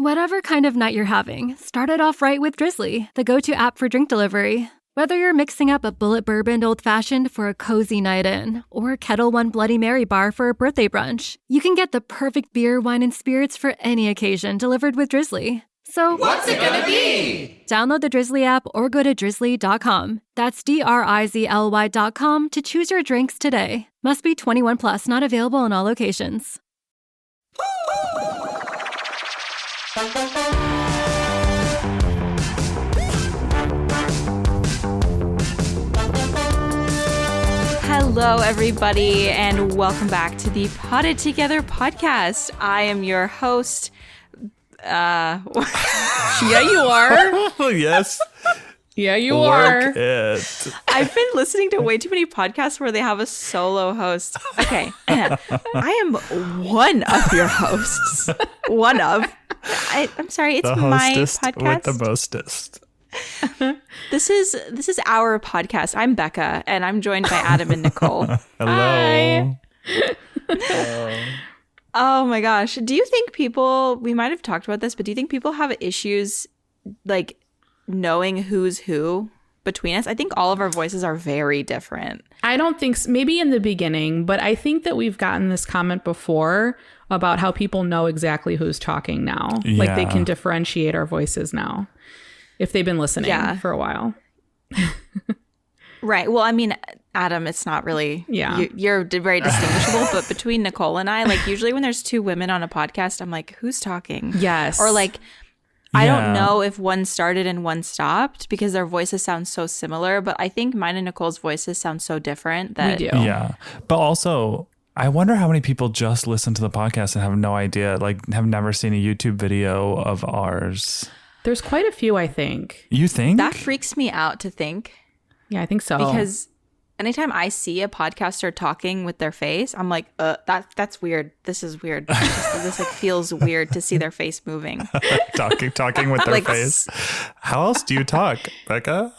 Whatever kind of night you're having, start it off right with Drizzly, the go-to app for drink delivery. Whether you're mixing up a bullet bourbon old-fashioned for a cozy night in, or Kettle One Bloody Mary bar for a birthday brunch, you can get the perfect beer, wine, and spirits for any occasion delivered with Drizzly. So, what's it gonna be? Download the Drizzly app or go to drizzly.com. That's DRIZLY.com to choose your drinks today. Must be 21 plus, not available in all locations. Hello, everybody, and welcome back to the Potted Together podcast. I am your host. Yeah, you are. Yes. Yeah, you Work are. It. I've been listening to way too many podcasts where they have a solo host. Okay. I am one of your hosts. I'm sorry, it's The my hostess podcast. with the mostest. This is our podcast. I'm Becca, and I'm joined by Adam and Nicole. Hello. Hi. Oh my gosh. Do you think we might have talked about this, but do you think people have issues like knowing who's who between us? I think all of our voices are very different. I don't think so. Maybe in the beginning, but I think that we've gotten this comment before about how people know exactly who's talking now. Yeah. Like they can differentiate our voices now if they've been listening for a while. Right. Well, I mean, Adam, it's not really. Yeah. You're very distinguishable. But between Nicole and I, like usually when there's two women on a podcast, I'm like, who's talking? Yes. Or like, I don't know if one started and one stopped because their voices sound so similar. But I think mine and Nicole's voices sound so different that. We do. Yeah. But also, I wonder how many people just listen to the podcast and have no idea, like have never seen a YouTube video of ours. There's quite a few, I think. You think? That freaks me out to think. Yeah, I think so. Because anytime I see a podcaster talking with their face, I'm like, that's weird. This is weird. This like feels weird to see their face moving. talking with their Like, face. How else do you talk, Becca?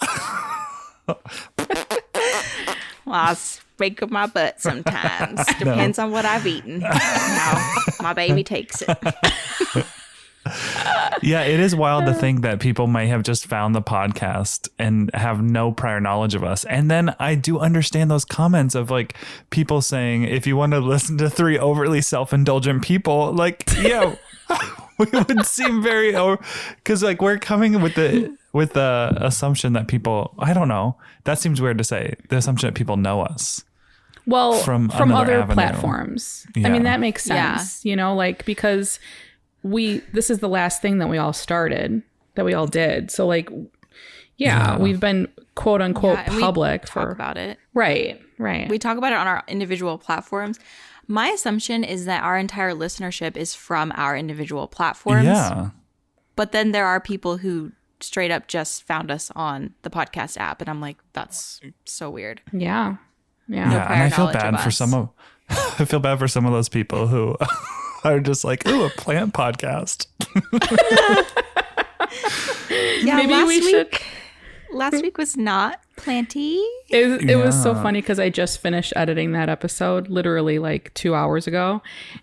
Well, I speak of my butt sometimes. Depends on what I've eaten. How my baby takes it. Yeah, it is wild to think that people might have just found the podcast and have no prior knowledge of us. And then I do understand those comments of like people saying, if you want to listen to three overly self-indulgent people, like, yeah, we would seem very, because like we're coming with the assumption that people, I don't know, that seems weird to say, the assumption that people know us. Well, from other avenue. Platforms. Yeah. I mean, that makes sense, you know, like because this is the last thing that we all started, that we all did. So like, we've been quote unquote public for talk about it. Right. We talk about it on our individual platforms. My assumption is that our entire listenership is from our individual platforms. Yeah. But then there are people who straight up just found us on the podcast app. And I'm like, that's so weird. Yeah. And I feel bad for I feel bad for some of those people who are just like, ooh, a plant podcast. Yeah, maybe we should. Last week was not planty. It was so funny because I just finished editing that episode literally like 2 hours ago.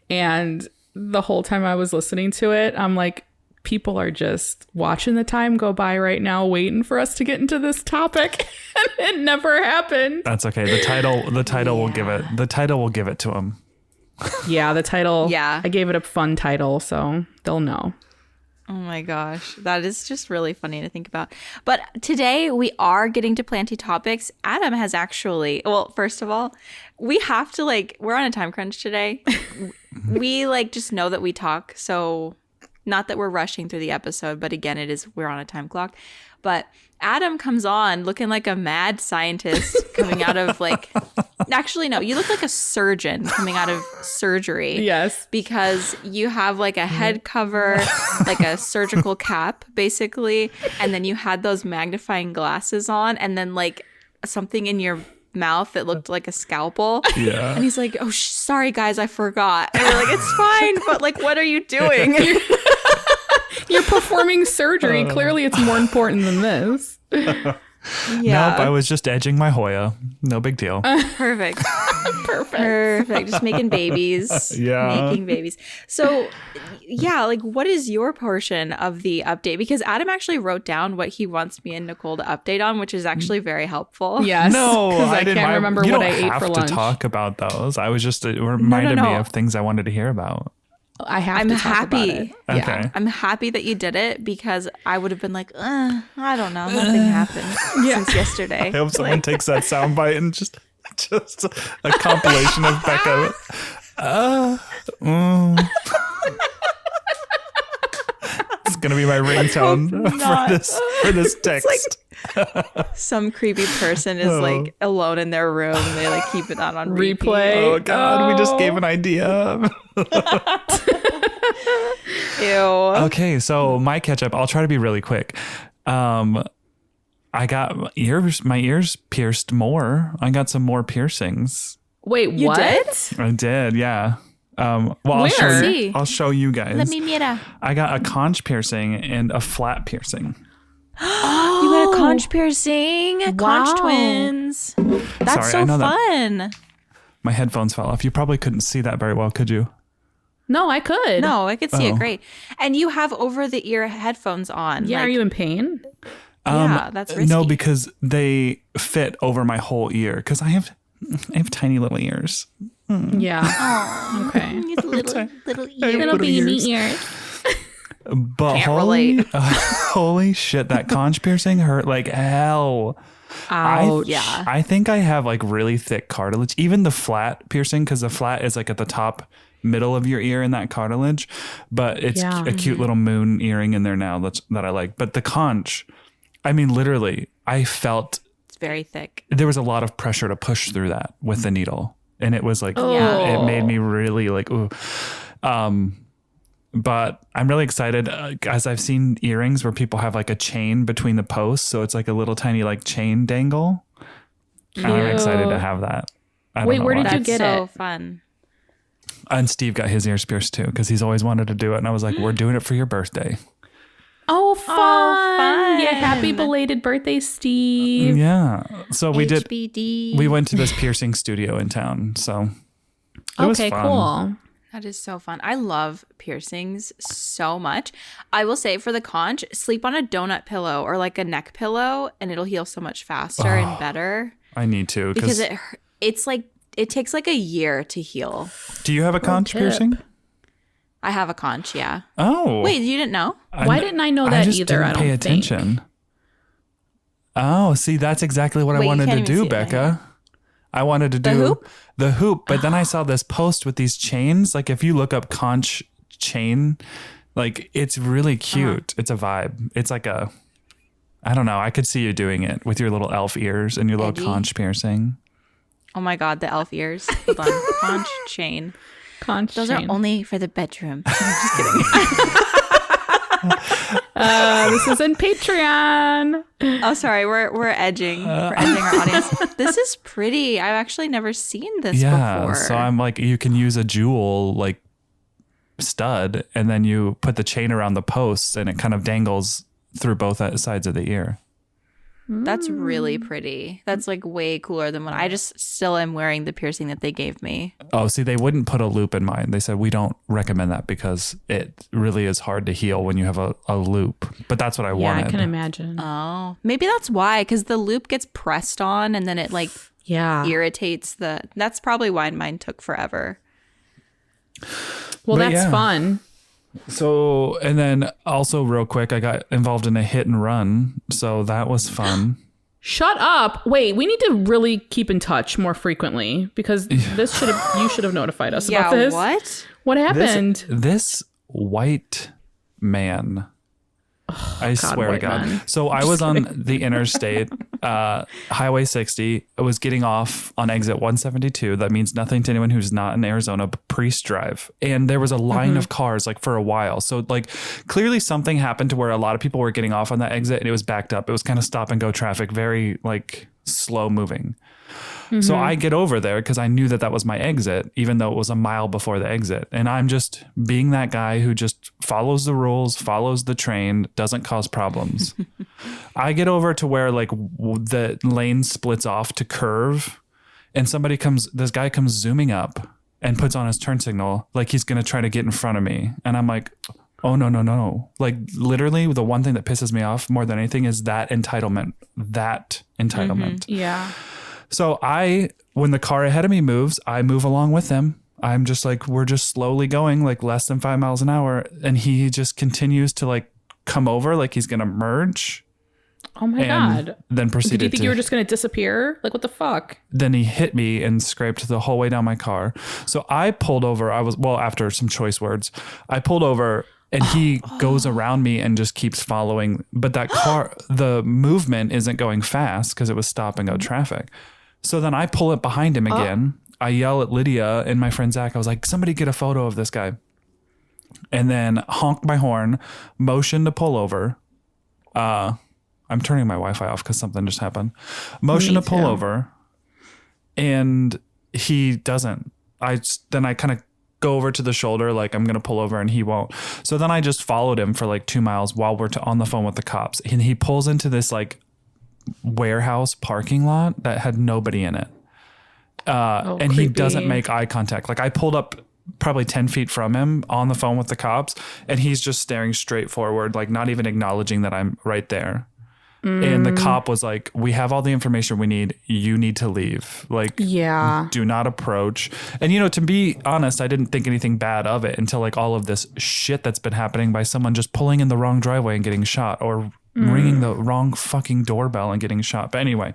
And the whole time I was listening to it, I'm like, people are just watching the time go by right now, waiting for us to get into this topic. And it never happened. That's okay. The title will give it. The title will give it to them. Yeah, the title. Yeah. I gave it a fun title, so they'll know. Oh my gosh. That is just really funny to think about. But today we are getting to planty topics. Adam has actually, well, first of all, we have to we're on a time crunch today. We just know that we talk. So not that we're rushing through the episode, but again, we're on a time clock. But Adam comes on looking like a mad scientist coming out of actually, no, you look like a surgeon coming out of surgery. Yes. Because you have a head cover, like a surgical cap, basically. And then you had those magnifying glasses on and then something in your mouth that looked like a scalpel. Yeah. And he's like, oh, sorry, guys, I forgot. And we're like, it's fine. But what are you doing? You're performing surgery. Clearly, it's more important than this. Yeah. Nope, I was just edging my Hoya. No big deal. Perfect. Perfect. Just making babies. Yeah. Making babies. So, yeah, like, what is your portion of the update? Because Adam actually wrote down what he wants me and Nicole to update on, which is actually very helpful. Yes. No, because I didn't. can't remember you what don't I ate have for to lunch. talk about those. I was just it reminded me No. of things I wanted to hear about. I have I'm to talk about happy. it. Okay. Yeah. I'm happy that you did it because I would have been like, I don't know. Nothing happened since yesterday. I hope someone takes that soundbite and just a compilation of Becca. It's gonna be my ringtone for this text. Some creepy person is like alone in their room and they like keep it on repeat. Replay. Oh God, we just gave an idea. Ew. Okay, so my catch up. I'll try to be really quick. I got my ears pierced more. I got some more piercings. Wait, You what? did? I did, yeah. Well, Where? I'll show you guys. Let me mira. I got a conch piercing and a flat piercing. You got a conch piercing. Wow. Conch twins. That's Sorry, I so know that- fun. My headphones fell off. You probably couldn't see that very well, could you? No, I could. No, I could see Oh. it great. And you have over the ear headphones on. Yeah, like, are you in pain? Yeah, that's risky. No, because they fit over my whole ear. Because I have tiny little ears. Yeah. Okay. little ears. Little baby ears. But Can't holy, relate. holy shit, that conch piercing hurt like hell. Ouch. Yeah. I think I have like really thick cartilage. Even the flat piercing, because the flat is like at the top middle of your ear in that cartilage. But it's Yeah. a cute little moon earring in there now that I like. But the conch, I mean, literally, I felt It's very thick. there was a lot of pressure to push through that with the needle. And it was like, Yeah. it made me really like, ooh. But I'm really excited as I've seen earrings where people have like a chain between the posts. So it's like a little tiny like chain dangle. And I'm excited to have that. I don't Wait, know where why. did you That's get so it? fun. And Steve got his ears pierced too because he's always wanted to do it. And I was like, we're doing it for your birthday. Oh, fun. fun. Yeah, happy belated birthday, Steve. Yeah. So we HBD. we went to this piercing studio in town. So it was Okay, fun. cool. That is so fun. I love piercings so much. I will say for the conch, sleep on a donut pillow or like a neck pillow and it'll heal so much faster and better I need to because it's like it takes like a year to heal. Do you have a conch tip. piercing? I have a conch, yeah. Oh. Wait, you didn't know? Why didn't I know that just either? Didn't I don't pay think. attention. Oh, see, that's exactly what I Wait, you wanted can't to even do, see it right Becca. I wanted to do hoop? the hoop, but then I saw this post with these chains. Like if you look up conch chain, like it's really cute. It's a vibe. It's like I don't know. I could see you doing it with your little elf ears and your little Eggy. conch piercing. Oh my god, the elf ears. Hold on. Conch chain. Conch Those chain. are only for the bedroom. I'm just kidding. This isn't Patreon. Oh, sorry. We're edging. We're edging our audience. This is pretty. I've actually never seen this before. So I'm like, you can use a jewel like stud, and then you put the chain around the posts, and it kind of dangles through both sides of the ear. That's really pretty. That's like way cooler than when I just still am wearing the piercing that they gave me. Oh, see, they wouldn't put a loop in mine. They said we don't recommend that because it really is hard to heal when you have a loop. But that's what I Yeah, wanted. I can imagine. Oh, maybe that's why, because the loop gets pressed on and then it like Yeah. irritates the. That's probably why mine took forever. Well, But that's yeah. fun. So, and then also real quick, I got involved in a hit and run. So that was fun. Shut up. Wait, we need to really keep in touch more frequently because you should have notified us about this. What? What happened? This white man. I swear to white God. man. So I was on the interstate, Highway 60. I was getting off on exit 172. That means nothing to anyone who's not in Arizona, but Priest Drive. And there was a line of cars like for a while. So like clearly something happened to where a lot of people were getting off on that exit and it was backed up. It was kind of stop and go traffic, very like slow moving. So I get over there because I knew that was my exit, even though it was a mile before the exit. And I'm just being that guy who just follows the rules, follows the train, doesn't cause problems. I get over to where like the lane splits off to curve, and this guy comes zooming up and puts on his turn signal like he's going to try to get in front of me. And I'm like, oh, no. Like literally the one thing that pisses me off more than anything is that entitlement. Yeah. So when the car ahead of me moves, I move along with them. I'm just like, we're just slowly going like less than 5 miles an hour. And he just continues to like come over like he's going to merge. Oh my God. Then proceeded Did you think you were just going to disappear? Like, what the fuck? Then he hit me and scraped the whole way down my car. So I pulled over. After some choice words, I pulled over and he goes around me and just keeps following. But that car, the movement isn't going fast because it was stop and go traffic. So then I pull up behind him again. I yell at Lydia and my friend Zach. I was like, somebody get a photo of this guy. And then honk my horn, motion to pull over. I'm turning my Wi-Fi off because something just happened. Motion to pull over. And he doesn't. Then I kind of go over to the shoulder like I'm going to pull over and he won't. So then I just followed him for like 2 miles while we're on the phone with the cops. And he pulls into this like warehouse parking lot that had nobody in it. And he doesn't make eye contact. Like I pulled up probably 10 feet from him on the phone with the cops and he's just staring straight forward, like not even acknowledging that I'm right there. And the cop was like, we have all the information we need. You need to leave. Like, do not approach. And, to be honest, I didn't think anything bad of it until like all of this shit that's been happening by someone just pulling in the wrong driveway and getting shot or ringing the wrong fucking doorbell and getting shot. But anyway,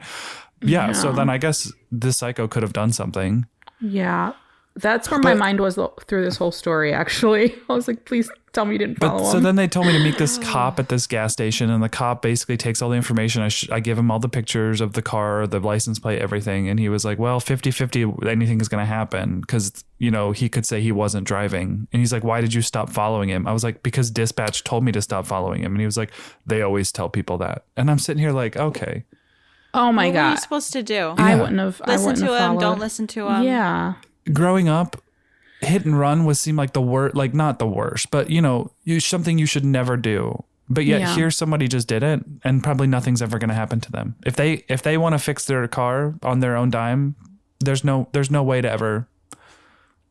so then I guess this psycho could have done something. Yeah. That's where my mind was through this whole story, actually. I was like, please tell me you didn't follow him. So then they told me to meet this cop at this gas station, and the cop basically takes all the information. I give him all the pictures of the car, the license plate, everything. And he was like, well, 50-50, anything is going to happen. Because, he could say he wasn't driving. And he's like, why did you stop following him? I was like, because dispatch told me to stop following him. And he was like, they always tell people that. And I'm sitting here like, okay. Oh my God. What are you supposed to do? I wouldn't have. Listen to him. Followed. Don't listen to him. Yeah. Growing up, hit and run seemed like the worst, like not the worst, but something you should never do. But yet here somebody just did it, and probably nothing's ever going to happen to them. If they want to fix their car on their own dime, there's no way to ever.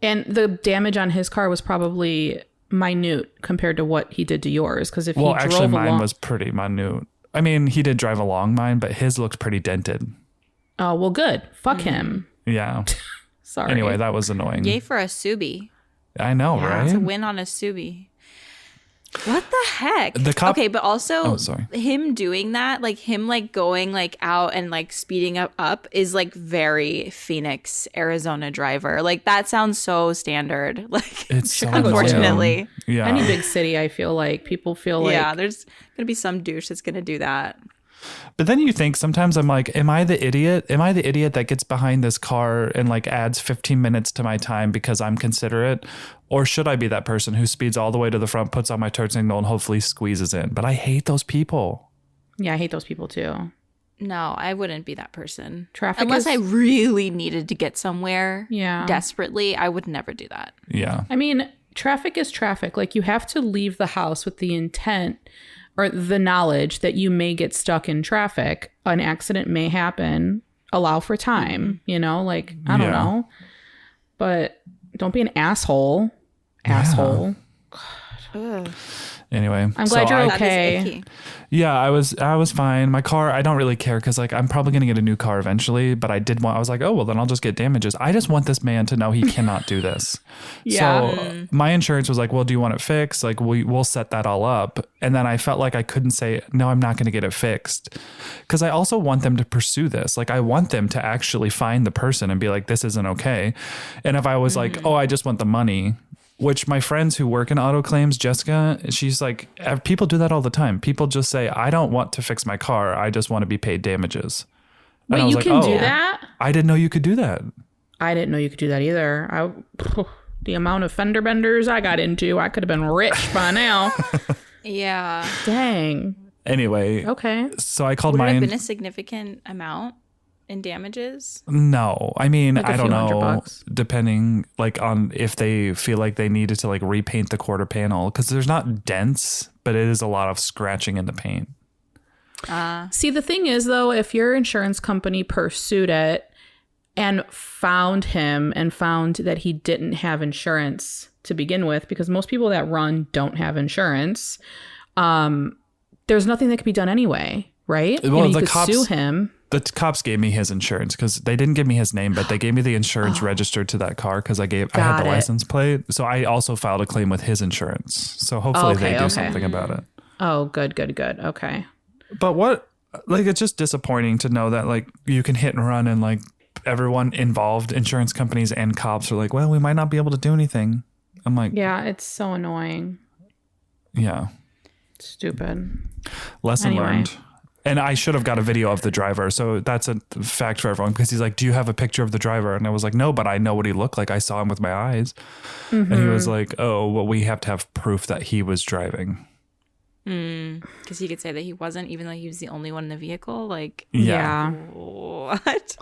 And the damage on his car was probably minute compared to what he did to yours. Because if he drove actually mine along, was pretty minute. I mean, he did drive along mine, but his looked pretty dented. Oh well, good. Fuck him. Yeah. Sorry. Anyway, that was annoying. Yay for a Subi. I know, right? It's a win on a Subi. What the heck? The cop. Okay, but also sorry. him doing that, like him like going like out and like speeding up is like very Phoenix, Arizona driver. Like that sounds so standard. Like It's so unfortunately. Yeah. Any big city, I feel like people feel like there's gonna be some douche that's gonna do that. But then you think sometimes I'm like, am I the idiot? Am I the idiot that gets behind this car and like adds 15 minutes to my time because I'm considerate? Or should I be that person who speeds all the way to the front, puts on my turn signal, and hopefully squeezes in? But I hate those people. Yeah, I hate those people too. No, I wouldn't be that person. Unless I really needed to get somewhere desperately, I would never do that. Yeah. I mean, traffic is traffic. Like you have to leave the house with the intent or the knowledge that you may get stuck in traffic. An accident may happen. Allow for time, like, I don't know. But don't be an asshole. Asshole. Ugh. Anyway, I'm glad you're That is okay. icky. Yeah, I was fine. My car, I don't really care because like I'm probably gonna get a new car eventually. But I was like, oh well, then I'll just get damages. I just want this man to know he cannot do this. So my insurance was like, well, do you want it fixed? Like we'll set that all up. And then I felt like I couldn't say no, I'm not gonna get it fixed because I also want them to pursue this. Like I want them to actually find the person and be like, this isn't okay. And if I was like, oh, I just want the money. Which my friends who work in auto claims, Jessica, she's like, people do that all the time. People just say, I don't want to fix my car. I just want to be paid damages. And I Wait, was you like, can do that? I didn't know you could do that. I didn't know you could do that either. The amount of fender benders I got into, I could have been rich by now. Yeah. Dang. Anyway. Okay. So I called Would it have mine. been a significant amount in damages? No, I mean, Like I don't few know, $100. depending like on if they feel like they needed to like repaint the quarter panel because there's not dents, but it is a lot of scratching in the paint. See, the thing is, though, if your insurance company pursued it and found him and found that he didn't have insurance to begin with, because most people that run don't have insurance, there's nothing that can be done anyway, right? Well, you the could cops sue him. The cops gave me his insurance because they didn't give me his name, but they gave me the insurance registered to that car because I had the license plate. So I also filed a claim with his insurance. So hopefully they do something about it. Oh, good. Okay. But it's just disappointing to know that like you can hit and run and like everyone involved, insurance companies and cops are like, well, we might not be able to do anything. I'm like, yeah, it's so annoying. Yeah. Stupid. Lesson learned. And I should have got a video of the driver. So that's a fact for everyone because he's like, do you have a picture of the driver? And I was like, no, but I know what he looked like. I saw him with my eyes. Mm-hmm. And he was like, oh, well, we have to have proof that he was driving. Because he could say that he wasn't, even though he was the only one in the vehicle. Like, yeah. What?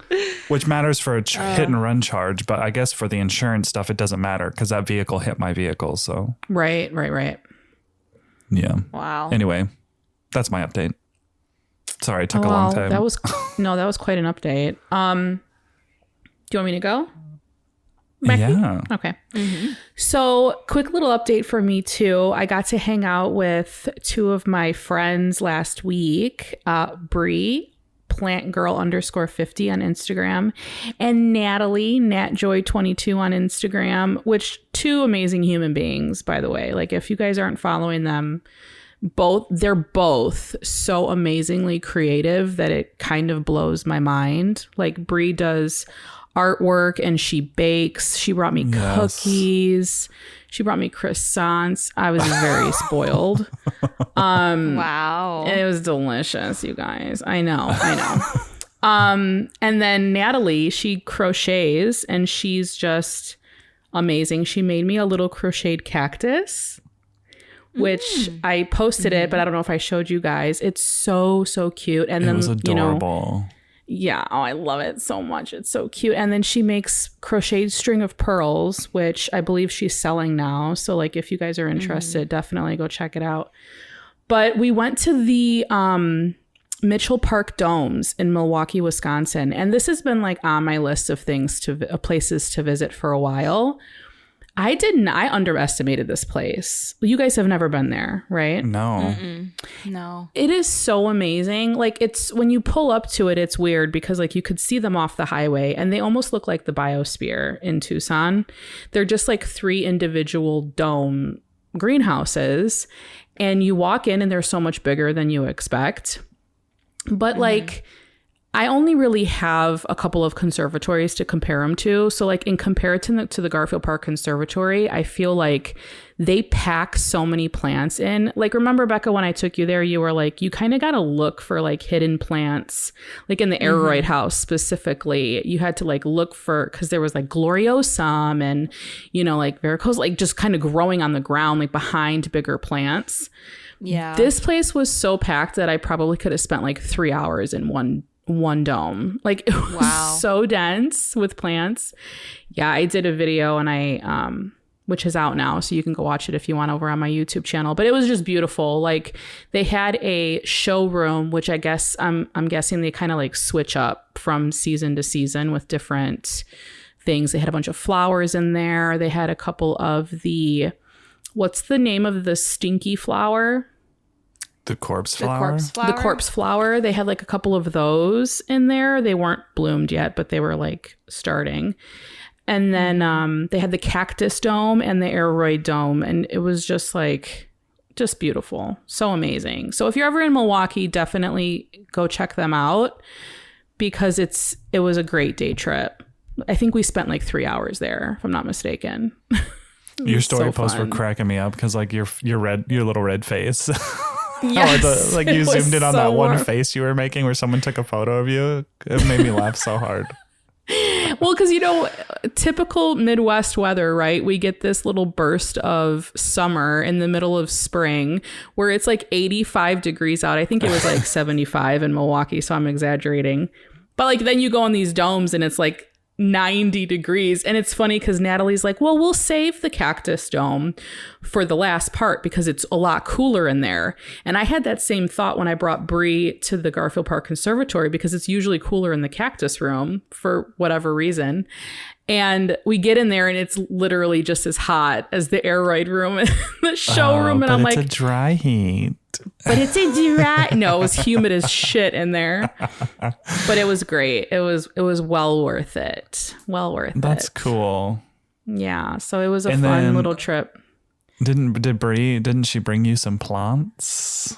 Which matters for a hit and run charge. But I guess for the insurance stuff, it doesn't matter because that vehicle hit my vehicle. So Right. Yeah. Wow. Anyway, that's my update. Sorry, it took a long time. That was quite an update. Do you want me to go? Becky? Yeah. Okay. Mm-hmm. So, quick little update for me too. I got to hang out with two of my friends last week, Bree, plantgirl_50 on Instagram, and Natalie, natjoy22 on Instagram, which two amazing human beings, by the way. Like, if you guys aren't following them, they're both so amazingly creative that it kind of blows my mind. Like, Bree does artwork and she bakes. She brought me cookies. She brought me croissants. I was very spoiled. Wow. And it was delicious, you guys. I know. And then Natalie, she crochets and she's just amazing. She made me a little crocheted cactus, which I posted it, but I don't know if I showed you guys. It's so cute. And then, it was adorable. Yeah. Oh, I love it so much. It's so cute. And then she makes crocheted string of pearls, which I believe she's selling now. So like, if you guys are interested, definitely go check it out. But we went to the Mitchell Park Domes in Milwaukee, Wisconsin. And this has been like on my list of places to visit for a while. I underestimated this place. You guys have never been there, right? No. No. It is so amazing. Like, it's when you pull up to it, it's weird because like you could see them off the highway and they almost look like the biosphere in Tucson. They're just like 3 individual dome greenhouses and you walk in and they're so much bigger than you expect. But like, I only really have a couple of conservatories to compare them to. So like in comparison to the Garfield Park Conservatory, I feel like they pack so many plants in. Like, remember, Becca, when I took you there, you were like, you kind of got to look for like hidden plants, like in the Aroid house specifically. You had to like look for, because there was like gloriosum and, you know, like varicose, like just kind of growing on the ground, like behind bigger plants. Yeah. This place was so packed that I probably could have spent like 3 hours in one dome. Like, it was so dense with plants. Yeah, I did a video and I which is out now, so you can go watch it if you want over on my YouTube channel. But it was just beautiful. Like, they had a showroom, which I guess I'm guessing they kind of like switch up from season to season with different things. They had a bunch of flowers in there. They had a couple of what's the name of the stinky flower? The corpse flower? The corpse flower. They had like a couple of those in there. They weren't bloomed yet, but they were like starting. And then they had the cactus dome and the aroid dome. And it was just beautiful. So amazing. So if you're ever in Milwaukee, definitely go check them out because it was a great day trip. I think we spent like 3 hours there, if I'm not mistaken. Your story posts were fun. cracking me up because like your little red face. Yes, you zoomed in on that warm. one face you were making where someone took a photo of you. It made me laugh so hard. Well, because, you know, typical Midwest weather, right? We get this little burst of summer in the middle of spring where it's like 85 degrees out. I think it was like 75 in Milwaukee, so I'm exaggerating. But like then you go in these domes and it's like 90 degrees. And it's funny because Natalie's like, well, we'll save the cactus dome for the last part because it's a lot cooler in there. And I had that same thought when I brought Bree to the Garfield Park Conservatory because it's usually cooler in the cactus room for whatever reason. And we get in there and it's literally just as hot as the air ride room in the showroom. And I'm like, it's a dry heat. But it's a dry. No, it was humid as shit in there. But it was great. It was well worth it. Well worth it. That's cool. Yeah. So it was a fun little trip. Didn't she bring you some plants?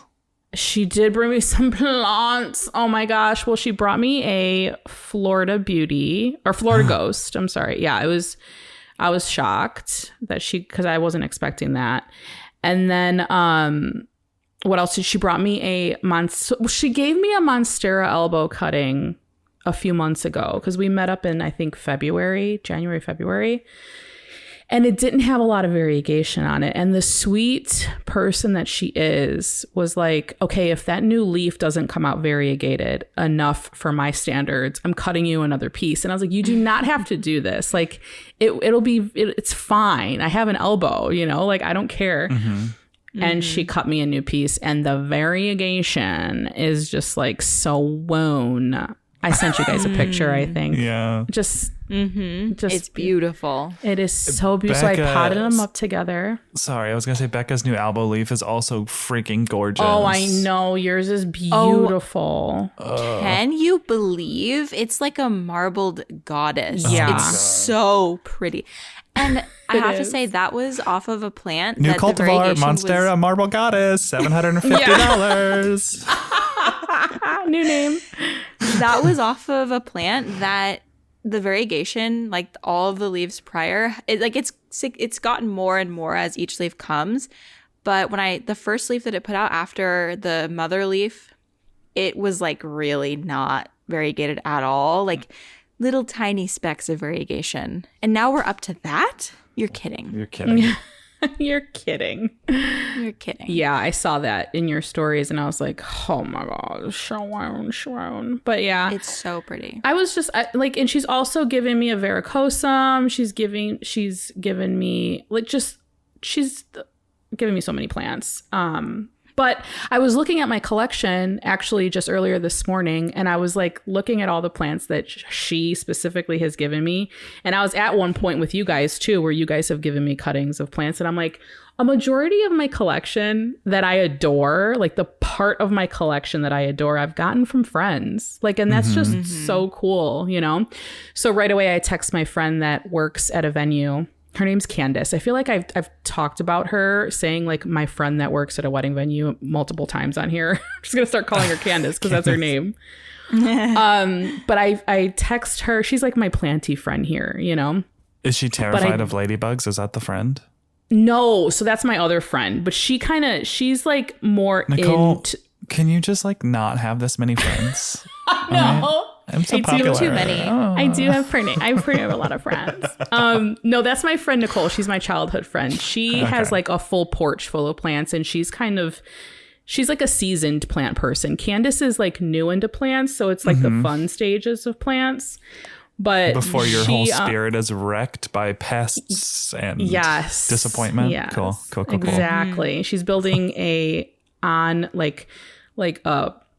She did bring me some plants. Oh my gosh. Well, she brought me a Florida Beauty or Florida Ghost. I'm sorry. Yeah, I was shocked that because I wasn't expecting that. And then what else did she brought me? She gave me a Monstera elbow cutting a few months ago because we met up in, I think, January, February. And it didn't have a lot of variegation on it. And the sweet person that she is was like, okay, if that new leaf doesn't come out variegated enough for my standards, I'm cutting you another piece. And I was like, you do not have to do this. Like, it's fine. I have an elbow, like, I don't care. And she cut me a new piece. And the variegation is just like so wown. I sent you guys a picture, I think. Yeah. Just it's beautiful. It is so beautiful. So I potted them up together. Sorry, I was going to say Becca's new elbow leaf is also freaking gorgeous. Oh, I know. Yours is beautiful. Can you believe? It's like a marbled goddess. Yeah. It's so pretty. And I have to say, that was off of a plant. New that cultivar, Monstera Marble Goddess, $750. New name. That was off of a plant that the variegation, like all of the leaves prior, it's gotten more and more as each leaf comes. But the first leaf that it put out after the mother leaf, it was like really not variegated at all. Like little tiny specks of variegation. And now we're up to that? You're kidding. You're kidding. You're kidding. You're kidding. Yeah, I saw that in your stories and I was like, oh my God, Sharon. But yeah. It's so pretty. I was just and she's also given me a varicosum. She's given me she's giving me so many plants. But I was looking at my collection actually just earlier this morning, and I was like looking at all the plants that she specifically has given me. And I was at one point with you guys too, where you guys have given me cuttings of plants. And I'm like, a majority of my collection that I adore, like the part of my collection that I adore, I've gotten from friends. Like, and that's just so cool, So right away I text my friend that works at a venue. Her name's Candace. I feel like I've talked about her saying like my friend that works at a wedding venue multiple times on here. I'm just going to start calling her Candace because that's her name. But I text her. She's like my planty friend here, Is she terrified of ladybugs? Is that the friend? No. So that's my other friend. But she's like more Nicole, can you just like not have this many friends? No. I'm so popular. Too many. Oh. I do have a lot of friends. No, that's my friend Nicole. She's my childhood friend. She has like a full porch full of plants, and she's like a seasoned plant person. Candace is like new into plants, so it's like the fun stages of plants. But before your whole spirit is wrecked by pests and disappointment. Yes, Cool. Exactly. She's building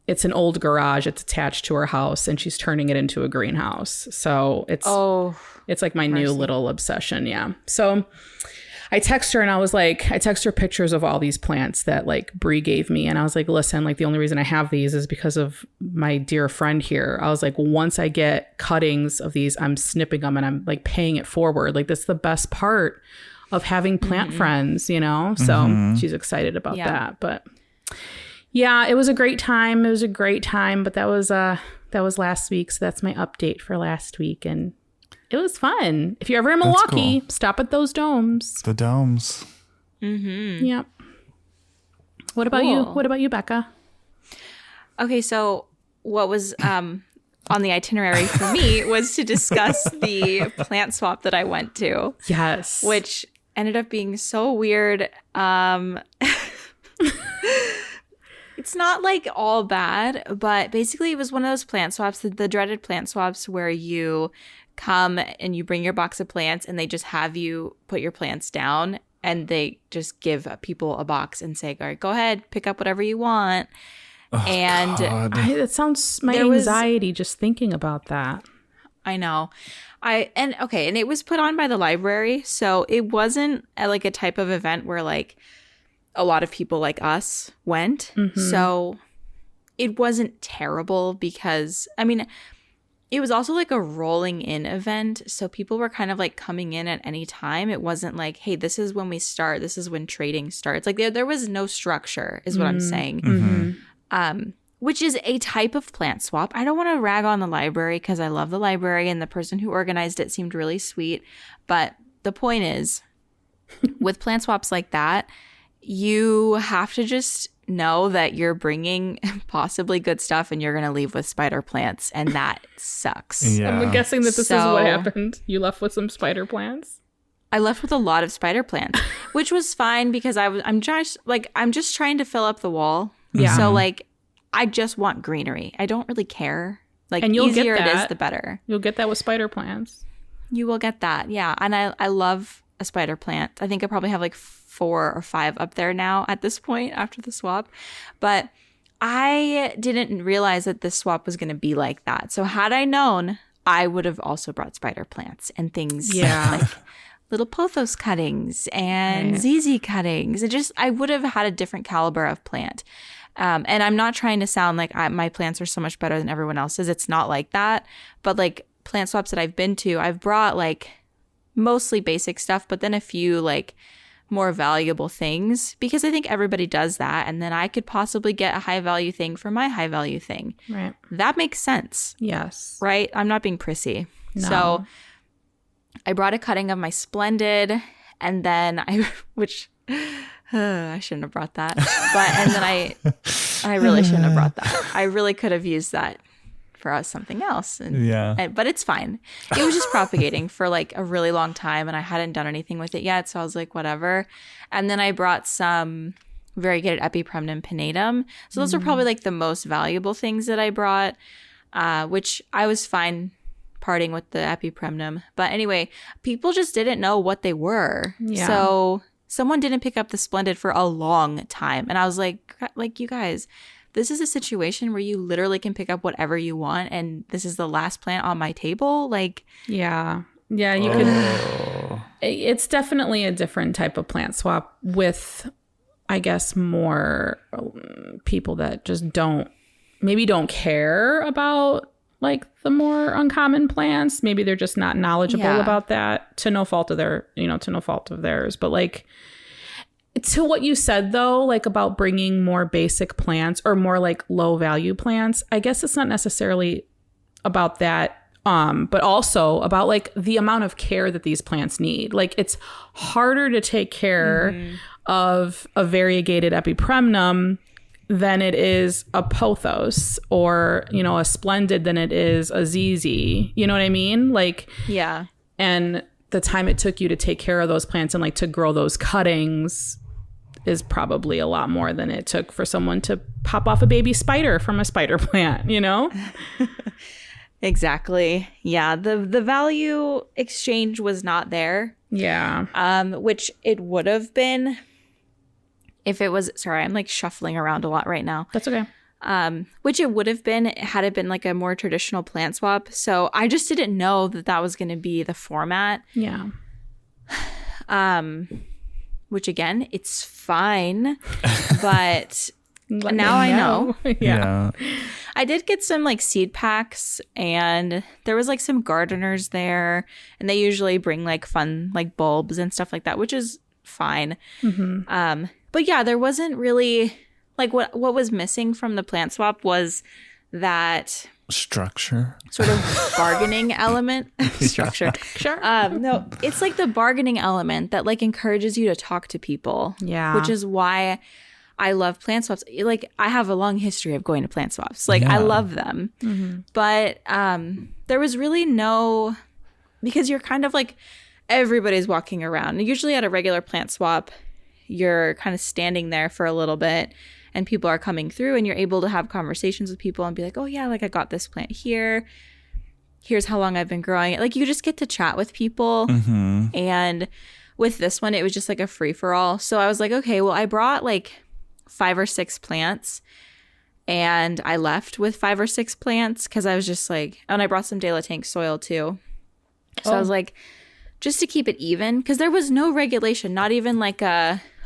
it's an old garage. It's attached to her house, and she's turning it into a greenhouse. So it's like my new little obsession. Yeah. So I text her and I text her pictures of all these plants that like Bree gave me. And I was like, listen, like the only reason I have these is because of my dear friend here. I was like, once I get cuttings of these, I'm snipping them and I'm like paying it forward. Like that's the best part of having plant friends, So she's excited about that. But yeah, it was a great time. But that was last week. So that's my update for last week. And it was fun. If you're ever in Milwaukee, stop at those domes. The domes. Yep. What about you? What about you, Becca? Okay, so what was on the itinerary for me was to discuss the plant swap that I went to. Yes. Which ended up being so weird. It's not like all bad, but basically it was one of those plant swaps, the dreaded plant swaps where you come and you bring your box of plants and they just have you put your plants down and they just give people a box and say, all right, go ahead, pick up whatever you want. And It sounds my anxiety just thinking about that. I know. And it was put on by the library, so it wasn't like a type of event where like a lot of people like us went. So it wasn't terrible because I mean, it was also like a rolling in event, so people were kind of like coming in at any time. It wasn't like, hey, this is when we start, this is when trading starts. Like there was no structure is what I'm saying. Which is a type of plant swap. I don't want to rag on the library because I love the library and the person who organized it seemed really sweet. But the point is, with plant swaps like that, you have to just know that you're bringing possibly good stuff and you're going to leave with spider plants. And that sucks. Yeah. I'm guessing that this is what happened. You left with some spider plants? I left with a lot of spider plants, which was fine because I'm just trying to fill up the wall. Yeah. So like, I just want greenery. I don't really care. Like, and you'll easier get that. It is, the better. You'll get that with spider plants. You will get that, yeah. And I love a spider plant. I think I probably have like 4 or 5 up there now at this point after the swap. But I didn't realize that this swap was going to be like that. So had I known, I would have also brought spider plants and things like little pothos cuttings and ZZ cuttings. I would have had a different caliber of plant. And I'm not trying to sound like my plants are so much better than everyone else's. It's not like that. But like plant swaps that I've been to, I've brought like mostly basic stuff, but then a few like more valuable things because I think everybody does that. And then I could possibly get a high value thing for my high value thing. Right. That makes sense. Yes. Right? I'm not being prissy. No. So I brought a cutting of my Splendid and then I shouldn't have brought that. And then I really shouldn't have brought that. I really could have used that for something else. But it's fine. It was just propagating for like a really long time and I hadn't done anything with it yet. So I was like, whatever. And then I brought some variegated Epipremnum pinnatum. So those are probably like the most valuable things that I brought, which I was fine parting with the Epipremnum. But anyway, people just didn't know what they were. Yeah. So someone didn't pick up the Splendid for a long time. And I was like, you guys, this is a situation where you literally can pick up whatever you want. And this is the last plant on my table. Like, yeah, you could. It's definitely a different type of plant swap with, I guess, more people that just don't care about like the more uncommon plants. Maybe they're just not knowledgeable about that to no fault of theirs. But like, to what you said though, like about bringing more basic plants or more like low value plants, I guess it's not necessarily about that. But also about like the amount of care that these plants need. Like it's harder to take care of a variegated Epipremnum than it is a pothos or, a Splendid than it is a ZZ. You know what I mean? Like, yeah. And the time it took you to take care of those plants and like to grow those cuttings is probably a lot more than it took for someone to pop off a baby spider from a spider plant, Exactly. Yeah. The value exchange was not there. Yeah. Which it would have been if it was, sorry, I'm like shuffling around a lot right now. That's okay. Which it would have been had it been like a more traditional plant swap. So I just didn't know that was going to be the format. Yeah. Which again, it's fine, but now I know. Yeah. I did get some like seed packs and there was like some gardeners there and they usually bring like fun like bulbs and stuff like that, which is fine. But yeah, there wasn't really like what was missing from the plant swap was that structure, sort of bargaining element. Structure. Sure. No, it's like the bargaining element that like encourages you to talk to people. Yeah. Which is why I love plant swaps. Like I have a long history of going to plant swaps. Like I love them. But there was really no, because you're kind of like everybody's walking around. Usually at a regular plant swap, you're kind of standing there for a little bit and people are coming through and you're able to have conversations with people and be like, oh yeah, like I got this plant here. here's how long I've been growing it. Like you just get to chat with people. And with this one, it was just like a free for all. So I was like, okay, well, I brought like 5 or 6 plants and I left with 5 or 6 plants because I was just like, and I brought some De La Tank soil too. So I was like, just to keep it even, because there was no regulation, not even like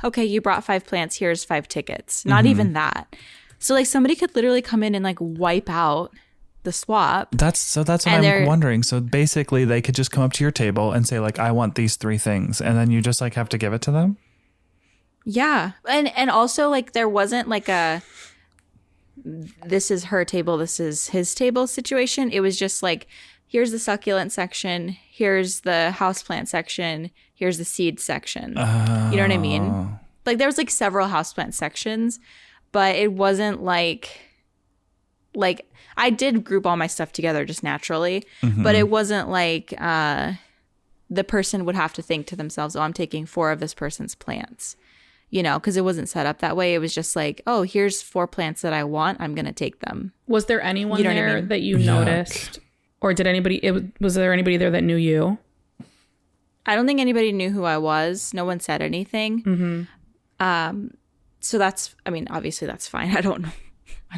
okay, you brought 5 plants, here's 5 tickets. Not even that. So like somebody could literally come in and like wipe out the swap. That's what I'm wondering. So basically they could just come up to your table and say like, I want these 3 things. And then you just like have to give it to them. Yeah. And also like there wasn't like a, this is her table, this is his table situation. It was just like, here's the succulent section, here's the houseplant section, here's the seed section. You know what I mean? Like there was like several houseplant sections, but it wasn't like I did group all my stuff together just naturally, but it wasn't like the person would have to think to themselves, oh, I'm taking 4 of this person's plants, you know, because it wasn't set up that way. It was just like, oh, here's 4 plants that I want, I'm going to take them. Was there anyone You know what I there mean? that you noticed? Or was there anybody there that knew you? I don't think anybody knew who I was. No one said anything. So that's, I mean, obviously that's fine. I don't know.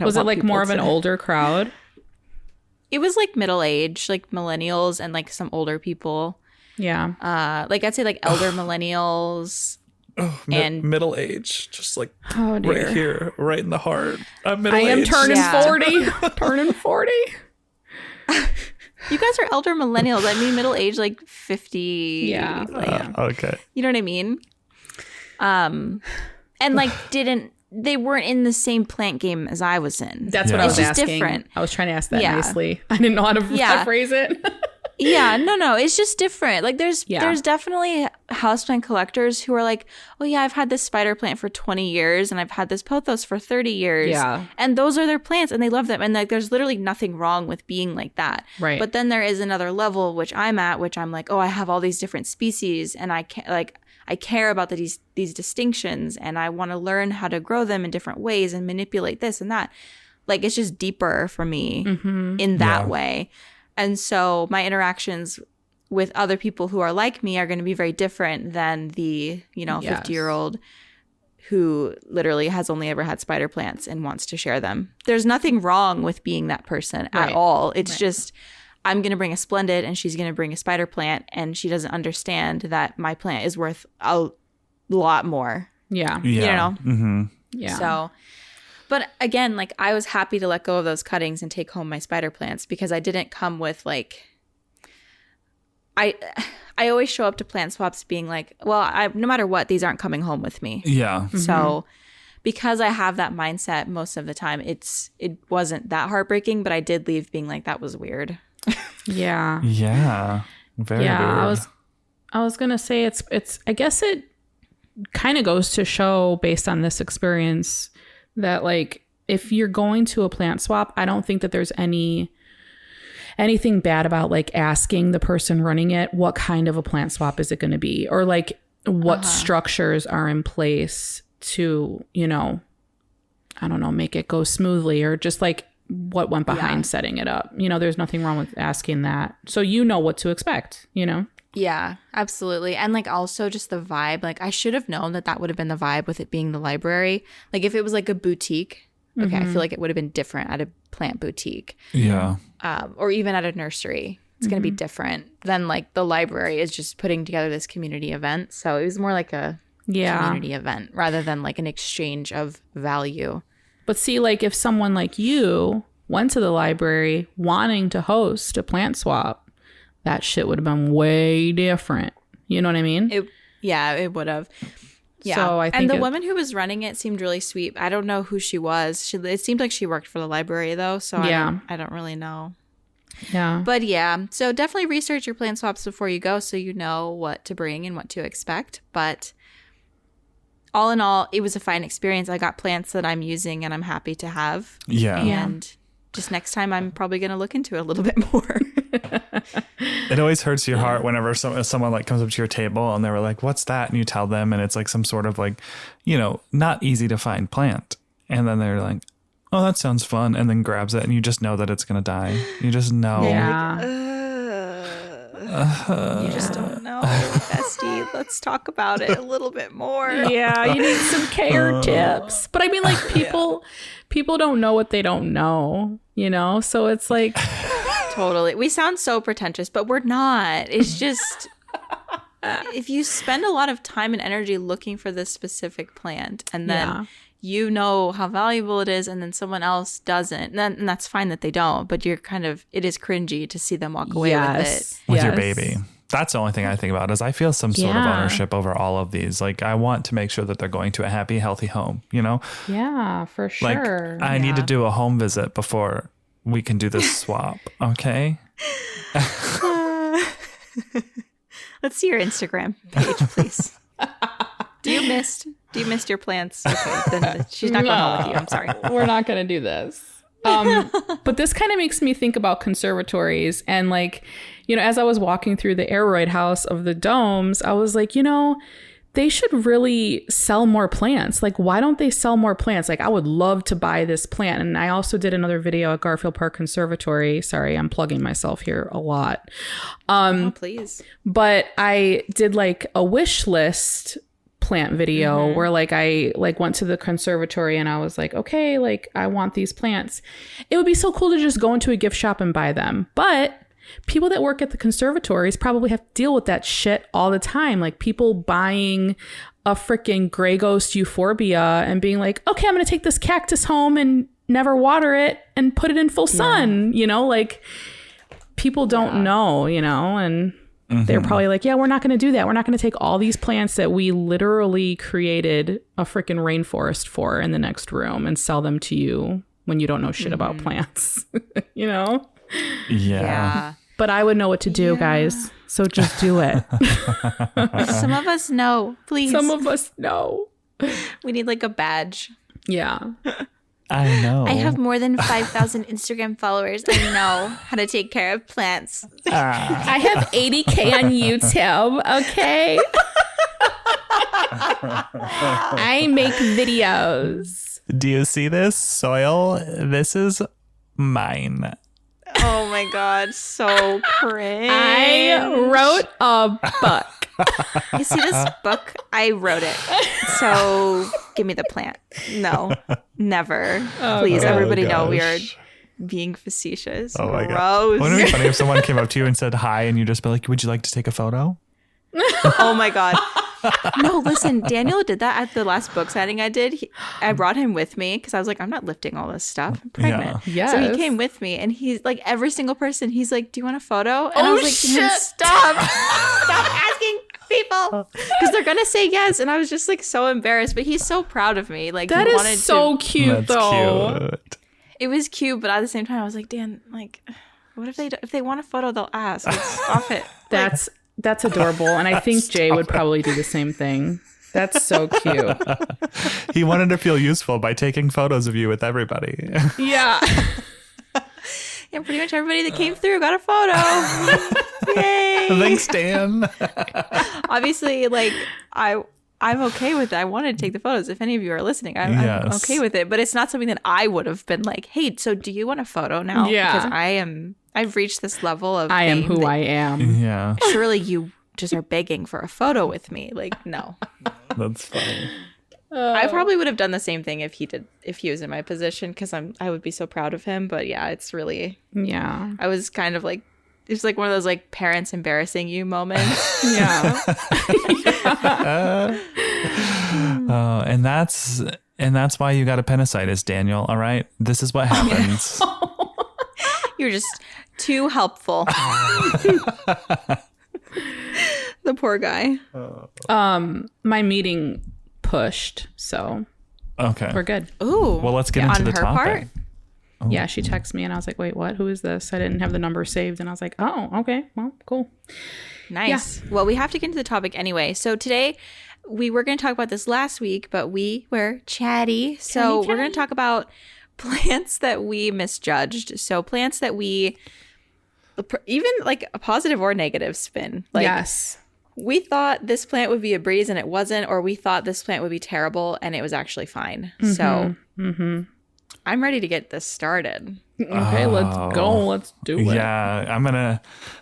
Was it like more of an older crowd? It was like middle age, like millennials and like some older people. Yeah. Like I'd say like elder millennials. And middle age, just like oh, dear. right here, right in the heart. I'm I am turning Yeah. 40. Turning 40. You guys are elder millennials. I mean, middle age, like 50. Yeah. Okay. You know what I mean? And like they weren't in the same plant game as I was in. That's what Yeah. I was It's just asking. different. I was trying to ask that Yeah. nicely. I didn't know how to phrase it. Yeah, no, it's just different. Like there's Yeah. definitely houseplant collectors who are like, oh yeah, I've had this spider plant for 20 years and I've had this pothos for 30 years. Yeah. And those are their plants and they love them. And like there's literally nothing wrong with being like that. Right. But then there is another level which I'm at, which I'm like, oh, I have all these different species and I can't I care about these distinctions and I want to learn how to grow them in different ways and manipulate this and that. Like it's just deeper for me in that way. And so my interactions with other people who are like me are going to be very different than the, 50-year-old who literally has only ever had spider plants and wants to share them. There's nothing wrong with being that person at all. It's just I'm going to bring a splendid and she's going to bring a spider plant and she doesn't understand that my plant is worth a lot more. Yeah. You know? Mm-hmm. Yeah. So, but again, like I was happy to let go of those cuttings and take home my spider plants because I didn't come with like, I always show up to plant swaps being like, well, no matter what, these aren't coming home with me. Yeah. So because I have that mindset most of the time, it wasn't that heartbreaking, but I did leave being like, that was weird. Yeah. Yeah. Very weird. I was going to say it's I guess it kind of goes to show based on this experience that like if you're going to a plant swap, I don't think that there's anything bad about like asking the person running it what kind of a plant swap is it going to be or like what structures are in place to, I don't know, make it go smoothly or just like what went behind setting it up. There's nothing wrong with asking that. So what to expect, Yeah, absolutely. And like also just the vibe, like I should have known that would have been the vibe with it being the library. Like if it was like a boutique, okay, I feel like it would have been different at a plant boutique. Yeah. Or even at a nursery. It's going to be different than like the library is just putting together this community event. So it was more like a community event rather than like an exchange of value. But see, like if someone like you went to the library wanting to host a plant swap, that shit would have been way different. You know what I mean? It would have. Yeah. So I think and the woman who was running it seemed really sweet. I don't know who she was. It seemed like she worked for the library though. So I don't really know. Yeah. But yeah, so definitely research your plant swaps before you go so you know what to bring and what to expect. But all in all, it was a fine experience. I got plants that I'm using and I'm happy to have. Yeah. And just next time, I'm probably going to look into it a little bit more. It always hurts your heart whenever someone like comes up to your table and they were like, what's that? And you tell them and it's like some sort of like, not easy to find plant. And then they're like, oh, that sounds fun. And then grabs it and you just know that it's going to die. You just know. Yeah. You just don't know, bestie. Let's talk about it a little bit more. Yeah, you need some care tips. But I mean, like, people don't know what they don't know, you know? So it's like... Totally. We sound so pretentious, but we're not. It's just... if you spend a lot of time and energy looking for this specific plant, and then you know how valuable it is, and then someone else doesn't, and that's fine that they don't, but you're kind of... It is cringy to see them walk away with it. With your baby. That's the only thing I think about is I feel some sort of ownership over all of these. Like, I want to make sure that they're going to a happy, healthy home, you know? Yeah, for sure. Like, I need to do a home visit before we can do this swap, okay? Let's see your Instagram page, please. Do you miss your plants? Okay, then she's not going home with you. I'm sorry. We're not going to do this. But this kind of makes me think about conservatories. And like, you know, as I was walking through the aeroid house of the domes, I was like, you know, they should really sell more plants. Like, why don't they sell more plants? Like, I would love to buy this plant. And I also did another video at Garfield Park Conservatory. Sorry, I'm plugging myself here a lot. Oh, please. But I did like a wish list plant video where like I like went to the conservatory and I was like, okay, like I want these plants. It would be so cool to just go into a gift shop and buy them. But people that work at the conservatories probably have to deal with that shit all the time. Like people buying a freaking gray ghost euphorbia and being like, okay, I'm going to take this cactus home and never water it and put it in full sun, you know, like people don't know, you know, and they're probably like, yeah, we're not going to do that. We're not going to take all these plants that we literally created a freaking rainforest for in the next room and sell them to you when you don't know shit about plants, you know? Yeah. But I would know what to do, guys. So just do it. Some of us know, please. Some of us know. We need like a badge. Yeah. I know. I have more than 5,000 Instagram followers. I know how to take care of plants. I have 80K on YouTube, okay? I make videos. Do you see this soil? This is mine. Oh my God, so cringe. I wrote a book. You see this book? I wrote it. So give me the plant. No, never. Please, everybody know we are being facetious. Oh my Gross. God. Wouldn't it be funny if someone came up to you and said hi and you just be like, would you like to take a photo? Oh my God. No, listen, Daniel did that at the last book signing I did. I brought him with me because I was like, I'm not lifting all this stuff. I'm pregnant. Yeah. So he Yes. came with me and he's like, every single person, he's like, do you want a photo? And I was like, shit. Stop. Stop asking people. Because they're going to say yes. And I was just like so embarrassed. But he's so proud of me. Like, That he is wanted so to. cute, That's though. cute. It was cute. But at the same time, I was like, Dan, like, what if they want a photo, they'll ask. Like, stop it. That's adorable. And I think Jay would probably do the same thing. That's so cute. He wanted to feel useful by taking photos of you with everybody. Yeah. Yeah, pretty much everybody that came through got a photo. Yay. Thanks, Dan. Obviously, like I'm okay with it. I wanted to take the photos. If any of you are listening, I'm Yes. okay with it. But it's not something that I would have been like, hey, so do you want a photo now? Yeah. Because I've reached this level of I am fame who that I am. Yeah, surely you just are begging for a photo with me. Like, no. that's funny. I probably would have done the same thing if he was in my position because I would be so proud of him. But yeah, it's really Yeah. I was kind of like it's like one of those like parents embarrassing you moments. Yeah. And that's why you got appendicitis, Daniel. All right, this is what happens. You're just too helpful. The poor guy. My meeting pushed, so Okay. we're good. Ooh. Well, let's get into on the her topic. part? Yeah, she texted me and I was like, wait, what? Who is this? I didn't have the number saved. And I was like, oh, okay. Well, cool. Nice. Well, we have to get into the topic anyway. So today we were going to talk about this last week, but we were chatty. So we're going to talk about plants that we misjudged. So plants that we even like a positive or negative spin. Like Yes. we thought this plant would be a breeze and it wasn't, or we thought this plant would be terrible and it was actually fine. So I'm ready to get this started. Okay, let's go. Let's do it. Yeah,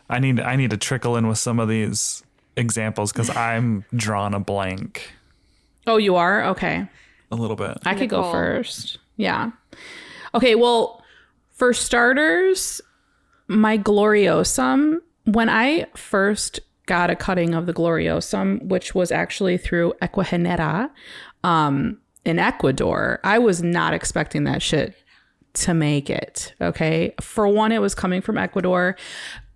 I need to trickle in with some of these examples because I'm drawing a blank Oh, you are? Okay. a little bit. I could go Nicole. first. Yeah. Okay, well, for starters, my Gloriosum, when I first got a cutting of the Gloriosum, which was actually through Equigenera in Ecuador, I was not expecting that shit to make it. Okay. For one, it was coming from Ecuador.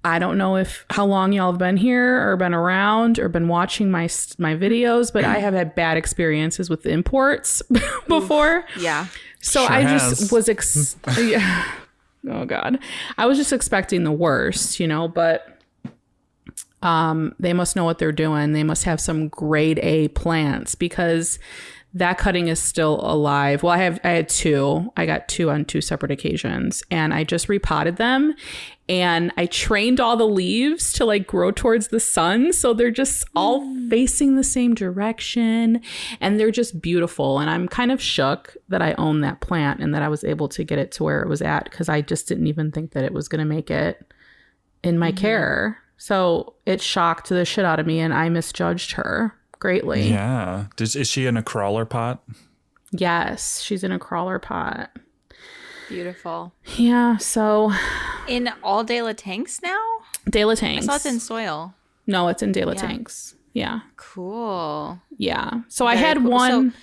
I don't know how long y'all have been here or been around or been watching my videos, but I have had bad experiences with imports before. Yeah. So Sure I has. just was yeah. Oh God. I was just expecting the worst, but they must know what they're doing. They must have some grade A plants because that cutting is still alive. Well, I had two. I got two on two separate occasions, and I just repotted them, and I trained all the leaves to like grow towards the sun, so they're just all facing the same direction, and they're just beautiful. And I'm kind of shook that I own that plant and that I was able to get it to where it was at, because I just didn't even think that it was going to make it in my care. So it shocked the shit out of me, and I misjudged her greatly. Yeah. Is she in a crawler pot? Yes, she's in a crawler pot. Beautiful. Yeah, so In all De La Tanks now? De La I Tanks. saw it's in soil. No, it's in De La Tanks. Yeah. Cool. Yeah. So I Very had cool. one. So,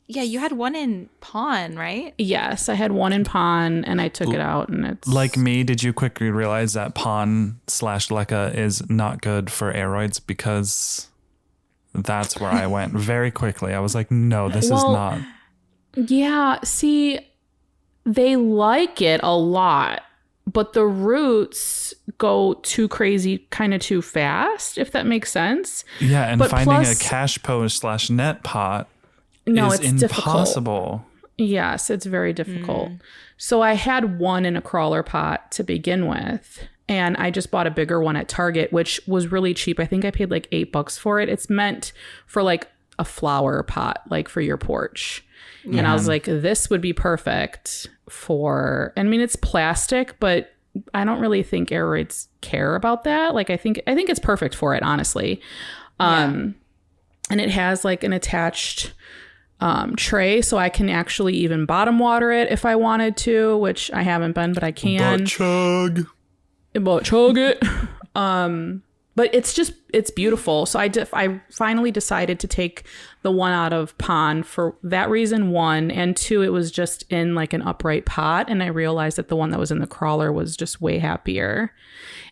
yeah, you had one in Pawn, right? Yes, I had one in Pawn, and I took it out, and it's Like me, did you quickly realize that Pawn/Leca is not good for aeroids? Because that's where I went very quickly. I was like, no, this is not. Yeah, see, they like it a lot, but the roots go too crazy kind of too fast, if that makes sense. Yeah, and But finding plus- a cash po/net pot No, is it's difficult. impossible. Yes, it's very difficult. So I had one in a crawler pot to begin with, and I just bought a bigger one at Target, which was really cheap. I think I paid like $8 for it. It's meant for like a flower pot, like for your porch. And I was like, this would be perfect for, I mean, it's plastic, but I don't really think aeroids care about that. Like, I think it's perfect for it, honestly. And it has like an attached tray, so I can actually even bottom water it if I wanted to, which I haven't been, but I can. Butt chug. Chug it. But it's beautiful. So I finally decided to take the one out of Pawn for that reason, one, and two, it was just in like an upright pot, and I realized that the one that was in the crawler was just way happier.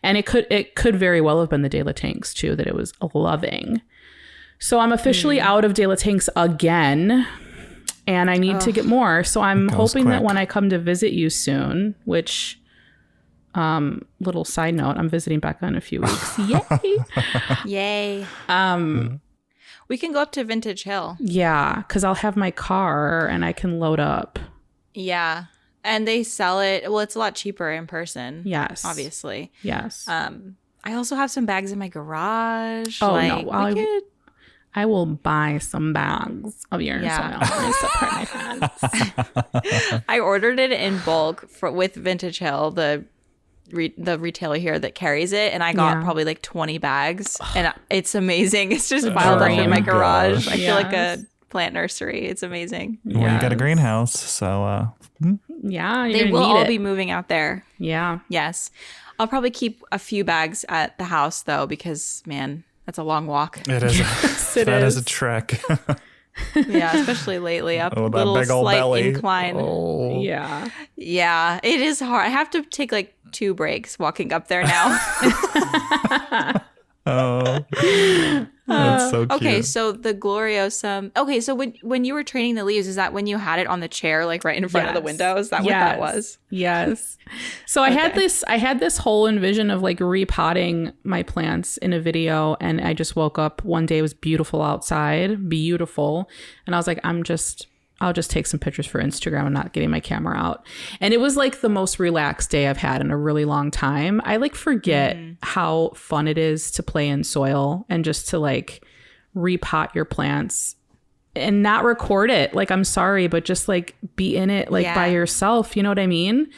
And it could very well have been the De La Tanks too, that it was loving. So I'm officially out of De La Tanks again, and I need to get more. So I'm hoping that quick. when I come to visit you soon, which little side note, I'm visiting Becca in a few weeks. Yay. Yay. We can go up to Vintage Hill. Yeah, because I'll have my car and I can load up. Yeah. And they sell it. Well, it's a lot cheaper in person. Yes. Obviously. Yes. I also have some bags in my garage. Oh, like, no. we could- I will buy some bags of yours. Yeah. So I don't support my friends. I ordered it in bulk with Vintage Hill, the retailer here that carries it, and I got probably like 20 bags, and it's amazing. It's just piled up in my my garage. gosh. I feel like Yes. a plant nursery. It's amazing. Well, you got a Yes. greenhouse, so Yeah, you're They gonna will need all it. be moving out there. Yeah. Yes. I'll probably keep a few bags at the house though, because man, that's a long walk. it is. It That is is. a trek. Yeah, especially lately up Oh, that little big old slight belly. incline. Oh. Yeah. Yeah, it is hard. I have to take like 2 breaks walking up there now. Oh, that's so cute. Okay, so the Gloriosum. Okay, so when you were training the leaves, is that when you had it on the chair, like right in front of the Yes. window? Is that what that was? Yes. So I had this whole envision of like repotting my plants in a video, and I just woke up one day, it was beautiful outside, beautiful, and I was like, I'll just take some pictures for Instagram and not getting my camera out. And it was like the most relaxed day I've had in a really long time. I like forget how fun it is to play in soil and just to like repot your plants and not record it. Like, I'm sorry, but just like be in it like by yourself. You know what I mean?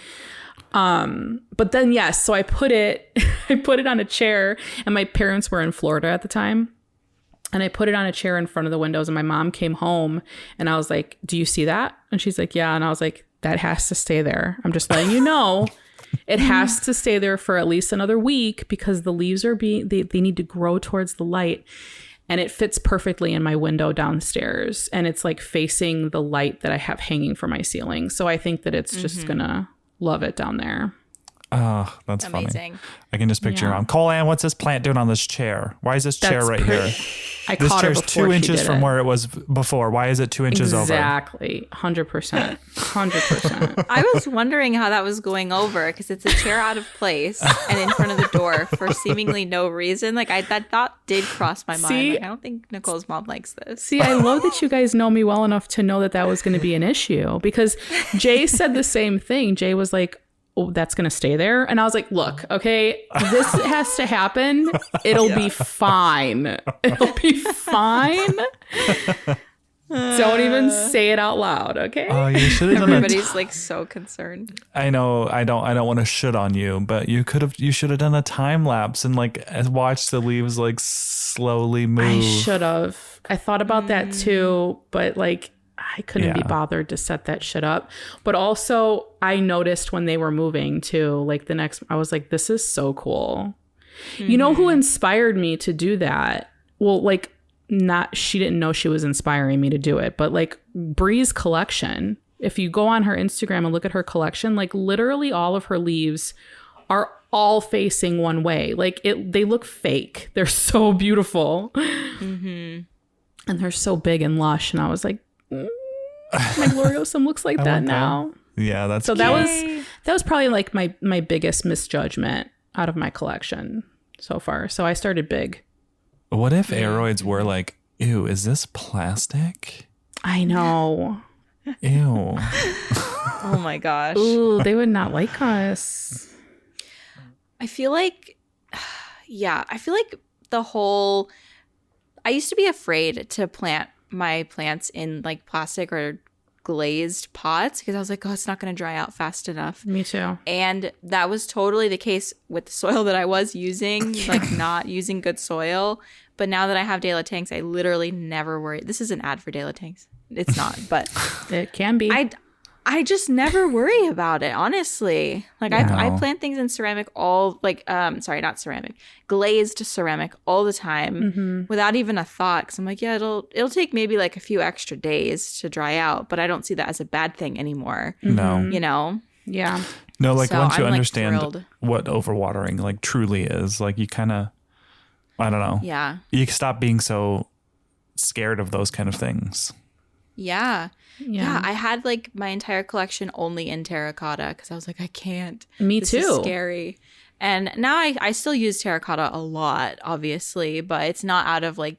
But then, yes, so I put it on a chair, and my parents were in Florida at the time. And I put it on a chair in front of the windows, and my mom came home, and I was like, do you see that? And she's like, yeah. And I was like, that has to stay there. I'm just letting you know. It has to stay there for at least another week because the leaves are they need to grow towards the light. And it fits perfectly in my window downstairs. And it's like facing the light that I have hanging from my ceiling. So I think that it's just going to love it down there. Oh, that's amazing. Funny. I can just picture your mom. Cole-Ann, what's this plant doing on this chair? Why is this chair right here? This chair's 2 inches from where it was before. Why is it 2 inches over? Exactly. 100%. 100%. I was wondering how that was going over because it's a chair out of place and in front of the door for seemingly no reason. Like that thought did cross my mind. Like, I don't think Nicole's mom likes this. See, I love that you guys know me well enough to know that was going to be an issue because Jay said the same thing. Jay was like, oh, that's going to stay there. And I was like, look, okay, this has to happen. It'll be fine. It'll be fine. Don't even say it out loud, okay? Oh, you should have done Everybody's like so concerned. I know. I don't want to shit on you, but you should have done a time lapse and like watched the leaves like slowly move. I should have. I thought about that too, but like I couldn't be bothered to set that shit up. But also I noticed when they were moving too, like I was like, this is so cool. Mm-hmm. You know who inspired me to do that? Well, like she didn't know she was inspiring me to do it, but like Bree's collection, if you go on her Instagram and look at her collection, like literally all of her leaves are all facing one way. Like they look fake. They're so beautiful. Mm-hmm. And they're so big and lush. And I was like, my gloriosum looks like that now. Yeah, that's so cute. that was probably like my biggest misjudgment out of my collection so far. So I started big. What if aeroids were like, ew, is this plastic? I know. Ew. Oh my gosh. Ooh, they would not like us. I feel like I used to be afraid to plant my plants in like plastic or glazed pots because I was like, oh, it's not going to dry out fast enough. Me too. And that was totally the case with the soil that I was using, like not using good soil. But now that I have De La Tanks, I literally never worry. This is an ad for De La Tanks. It's not, but it can be. I just never worry about it, honestly. Like I plant things in ceramic not ceramic, glazed ceramic all the time without even a thought. Cause I'm like, yeah, it'll take maybe like a few extra days to dry out, but I don't see that as a bad thing anymore. No, you know? Yeah. No, like So once you I'm, like, understand thrilled. what overwatering like truly is, like you kind of, I don't know. Yeah. You stop being so scared of those kind of things. Yeah. Yeah, I had like my entire collection only in terracotta because I was like, I can't. Me this too. Is scary. And now I still use terracotta a lot, obviously, but it's not out of like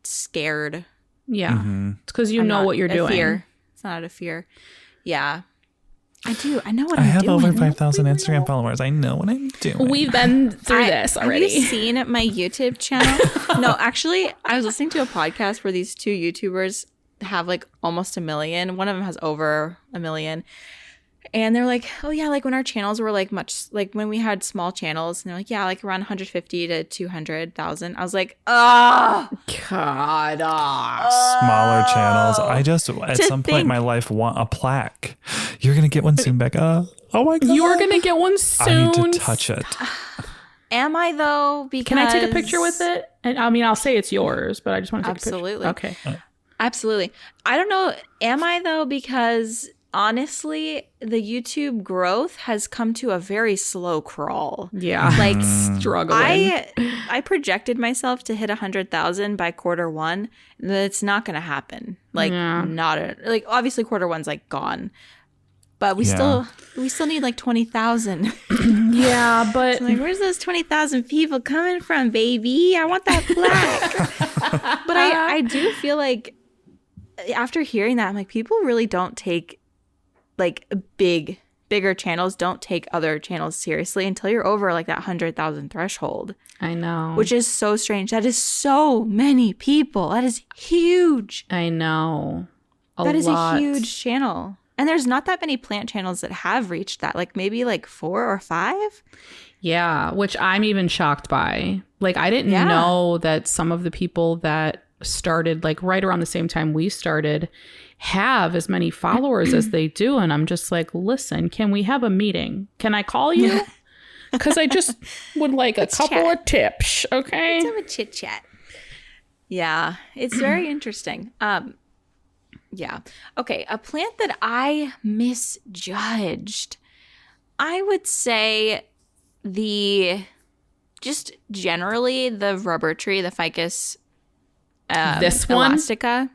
scared. Yeah, it's because you know what you're doing. Fear. It's not out of fear. Yeah, I do. I know what I I'm have doing. over 5,000 Instagram followers. I know what I'm doing. We've been through this already. Have you seen my YouTube channel? No, actually, I was listening to a podcast where these two YouTubers have like almost 1 million. One of them has over 1 million. And they're like, oh yeah, like when our channels were like much, like when we had small channels, and they're like, yeah, like around 150 to 200,000. I was like, oh God. Smaller channels. I just, at some point in my life, want a plaque. You're going to get one soon, Becca. Oh my God. You're going to get one soon. I need to touch it. Am I though? Because can I take a picture with it? And I mean, I'll say it's yours, but I just want to take absolutely. a picture. Okay. Absolutely. I don't know. Am I though? Because honestly, the YouTube growth has come to a very slow crawl. Yeah. Like struggling. I projected myself to hit 100,000 by quarter 1. That's not going to happen. Like like obviously quarter 1's like gone. But we still need like 20,000. Yeah, but So like, where's those 20,000 people coming from, baby? I want that plaque. But I do feel like after hearing that, I'm like, people really don't take like big bigger channels don't take other channels seriously until you're over like that 100,000 threshold. I know. Which is so strange. That is so many people. That is huge. I know. That is a huge channel. And there's not that many plant channels that have reached that. Like maybe like 4 or 5. Yeah, which I'm even shocked by. Like, I didn't know that some of the people that started like right around the same time we started have as many followers as they do. And I'm just like, listen, can we have a meeting? Can I call you? Because I just would like a couple of tips, okay? Let's have a chit chat. Yeah, it's very interesting. Yeah. Okay, a plant that I misjudged. I would say just generally the rubber tree, the ficus this one? elastica.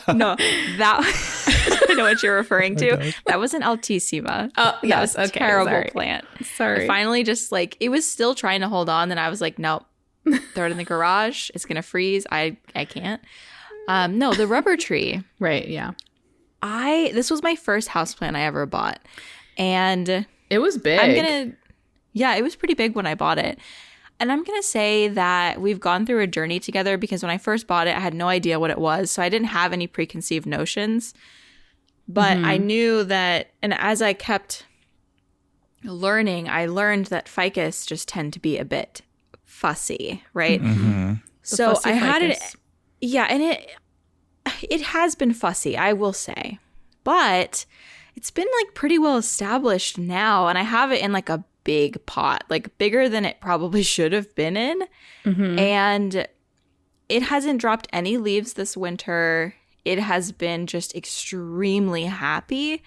No, that I know what you're referring to. Okay. That was an altissima. Oh, yes. That was a terrible plant. Sorry. I finally just like, it was still trying to hold on. Then I was like, nope, throw it in the garage. It's going to freeze. I can't. No, the rubber tree. Right. Yeah. This was my first houseplant I ever bought. And it was big. Yeah, it was pretty big when I bought it. And I'm going to say that we've gone through a journey together because when I first bought it, I had no idea what it was. So I didn't have any preconceived notions. But I knew that, and as I kept learning, I learned that ficus just tend to be a bit fussy, right? Mm-hmm. So I had it. Yeah, and it has been fussy, I will say. But it's been like pretty well established now. And I have it in like a big pot, like bigger than it probably should have been in. Mm-hmm. And it hasn't dropped any leaves this winter. It has been just extremely happy.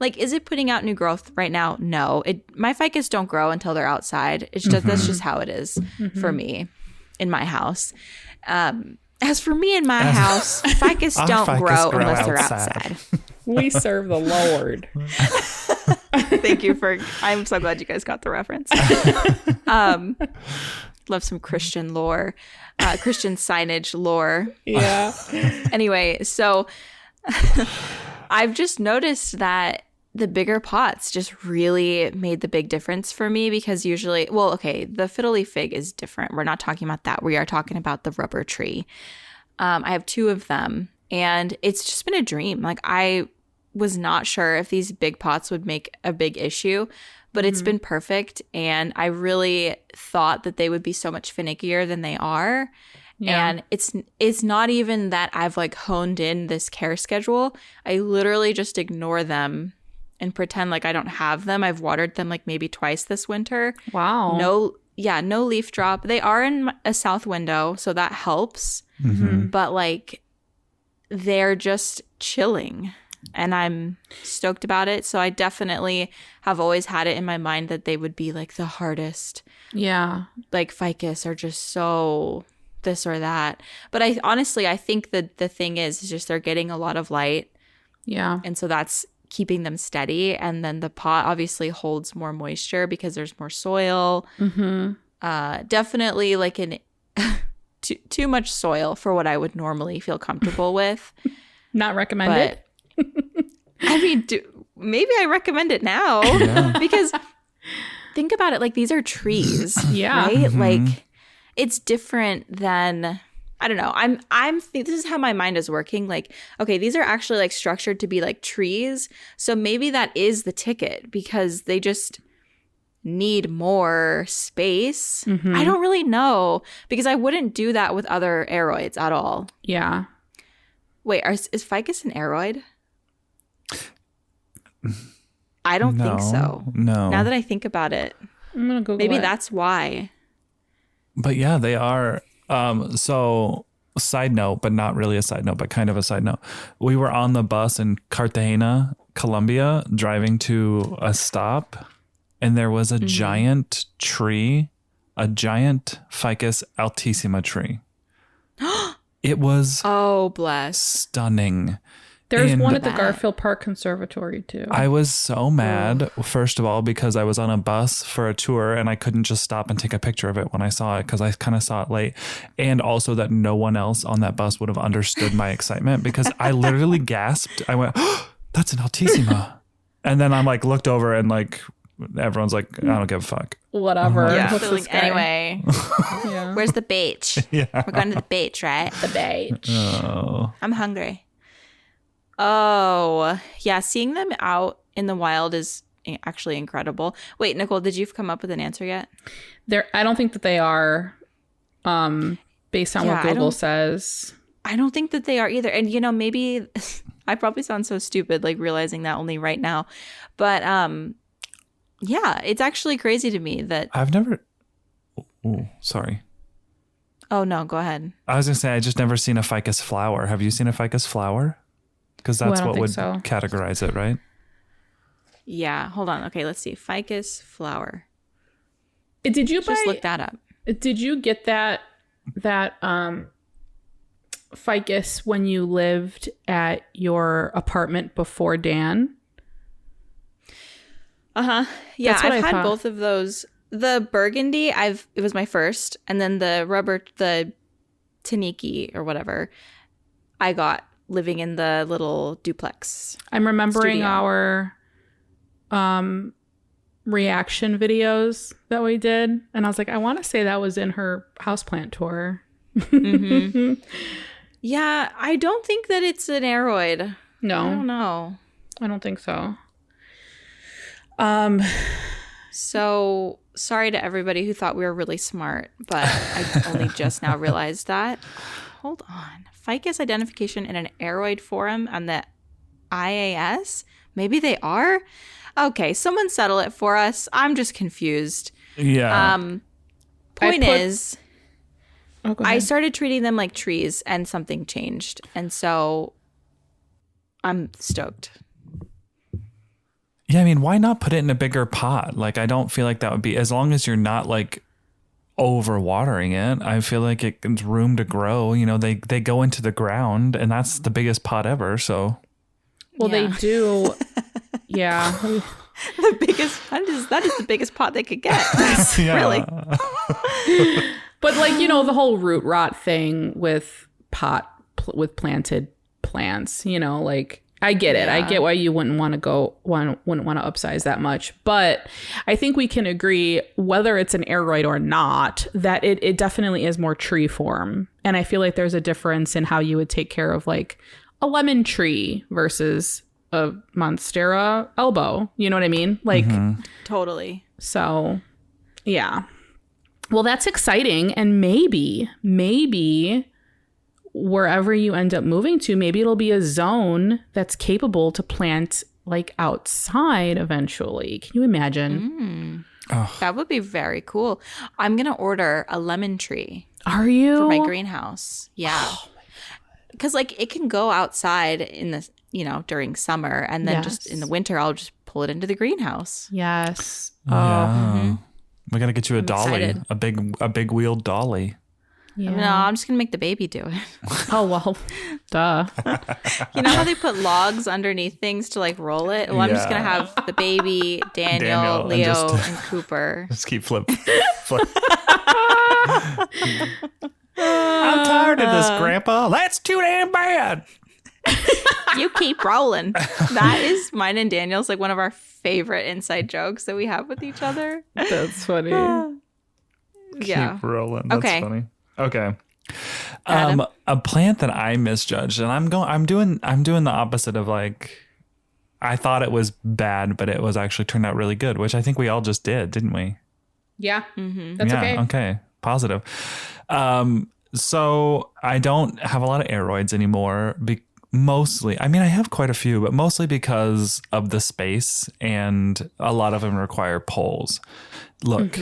Like, is it putting out new growth right now? No. My ficus don't grow until they're outside. It's just that's just how it is for me in my house. As for me in my house, ficus don't grow unless they're outside. We serve the Lord. Thank you I'm so glad you guys got the reference. Love some Christian lore, Christian signage lore. Yeah. Anyway, so I've just noticed that the bigger pots just really made the big difference for me because usually, the fiddly fig is different. We're not talking about that. We are talking about the rubber tree. I have 2 of them and it's just been a dream. Like I was not sure if these big pots would make a big issue, but it's been perfect. And I really thought that they would be so much finickier than they are. Yeah. And it's not even that I've like honed in this care schedule. I literally just ignore them and pretend like I don't have them. I've watered them like maybe twice this winter. Wow. No leaf drop. They are in a south window, so that helps. Mm-hmm. But like they're just chilling and I'm stoked about it. So I definitely have always had it in my mind that they would be like the hardest. Yeah. Like ficus are just so this or that. But I think that the thing is just they're getting a lot of light. Yeah. And so that's keeping them steady. And then the pot obviously holds more moisture because there's more soil. Mm-hmm. Definitely like too much soil for what I would normally feel comfortable with. Not recommended. I mean, maybe I recommend it now because think about it. Like these are trees, yeah, right? Mm-hmm. Like it's different than I don't know. This is how my mind is working. Like, okay, these are actually like structured to be like trees, so maybe that is the ticket because they just need more space. Mm-hmm. I don't really know because I wouldn't do that with other aroids at all. Yeah. Wait, is ficus an aroid? I don't think so. No. Now that I think about it, I'm gonna Google maybe it. that's why. But yeah, they are. So side note, but not really a side note, but kind of a side note. We were on the bus in Cartagena, Colombia, driving to a stop, and there was a giant tree, a giant ficus altissima tree. It was bless, stunning. There's one at the Garfield Park Conservatory too. I was so mad, first of all, because I was on a bus for a tour and I couldn't just stop and take a picture of it when I saw it because I kind of saw it late. And also that no one else on that bus would have understood my excitement because I literally gasped. I went, oh, that's an altissima. And then I'm like looked over and like everyone's like, I don't give a fuck. Whatever. Yeah. What's So, this like, guy? anyway, Yeah. where's the beach? Yeah. We're going to the beach, right? The beach. Oh. I'm hungry. Oh, yeah. Seeing them out in the wild is actually incredible. Wait, Nicole, did you come up with an answer yet? I don't think that they are, based on Yeah, what Google says. I don't think that they are either. And, you know, maybe I probably sound so stupid, like realizing that only right now. But yeah, it's actually crazy to me that. I've never. Oh, sorry. Oh, no, go ahead. I was going to say, I just never seen a ficus flower. Have you seen a ficus flower? Because that's don't what think would so. categorize it, right? Yeah, hold on. Okay, let's see. Ficus flower. Did you Just look that up. Did you get that ficus when you lived at your apartment before Dan? Yeah, That's what I've I had thought. both of those. The burgundy, it was my first, and then the Taniki or whatever, I got living in the little duplex. I'm remembering Studio. our reaction videos that we did, and I was like, I want to say that was in her houseplant tour. Yeah, I don't think that it's an aroid. I don't No, know. I don't think so. So sorry to everybody who thought we were really smart, but I only just now realized that. Hold on. Ficus identification in an aroid forum on the IAS? Maybe they are? Okay, someone settle it for us. I'm just confused. Yeah. Point I put- is, Oh, go I ahead. started treating them like trees and something changed. And so I'm stoked. Yeah, I mean, why not put it in a bigger pot? Like, I don't feel like that would be, as long as you're not like overwatering it, I feel like it's room to grow. You know, they go into the ground and that's the biggest pot ever. So Well, Yeah. they do. Yeah. The biggest, that is the biggest pot they could get. yeah. Really? But like, you know, the whole root rot thing with with planted plants, you know, like I get it. I Yeah. get why you wouldn't want to wouldn't want to upsize that much. But I think we can agree, whether it's an aroid or not, that it definitely is more tree form. And I feel like there's a difference in how you would take care of like a lemon tree versus a Monstera elbow. You know what I mean? Like, Totally. so yeah. Well, that's exciting. And maybe wherever you end up moving to, maybe it'll be a zone that's capable to plant like outside eventually. Can you imagine? That would be very cool. I'm going to order a lemon tree Are you? for my greenhouse. Yeah. Because like it can go outside in the, you know, during summer, and then just in the winter, I'll just pull it into the greenhouse. Yes. Yeah. We got to get you a dolly, excited. a big wheeled dolly. Yeah. No, I'm just going to make the baby do it. Oh, well, duh. You know how they put logs underneath things to like roll it? Well, I'm just going to Yeah. have the baby, Daniel, Daniel, and Leo, just- and Cooper. Just keep flip. I'm tired of this, Grandpa. That's too damn bad. You keep rolling. That is mine and Daniel's like one of our favorite inside jokes that we have with each other. That's funny. Yeah. Keep rolling. That's Okay. funny. Okay. Adam? A plant that I misjudged, and I'm doing the opposite of like, I thought it was bad, but it was actually turned out really good, which I think we all just did, didn't we? Yeah. That's Yeah, okay. okay. Positive. So I don't have a lot of aroids anymore. Mostly, I mean, I have quite a few, but mostly because of the space, and a lot of them require poles. Look,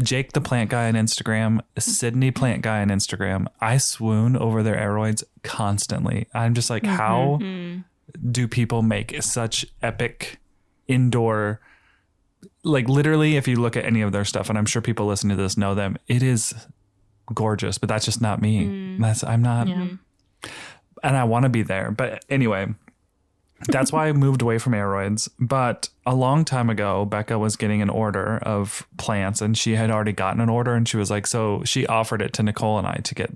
Jake the plant guy on Instagram, Sydney plant guy on Instagram, I swoon over their aroids constantly. I'm just like, how do people make such epic indoor, like literally, if you look at any of their stuff, and I'm sure people listening to this know them, it is gorgeous, but that's just not me. I'm not, and I want to be there. But anyway, that's why I moved away from aroids. But a long time ago, Becca was getting an order of plants, and she had already gotten an order, and she was like, so she offered it to Nicole and I to get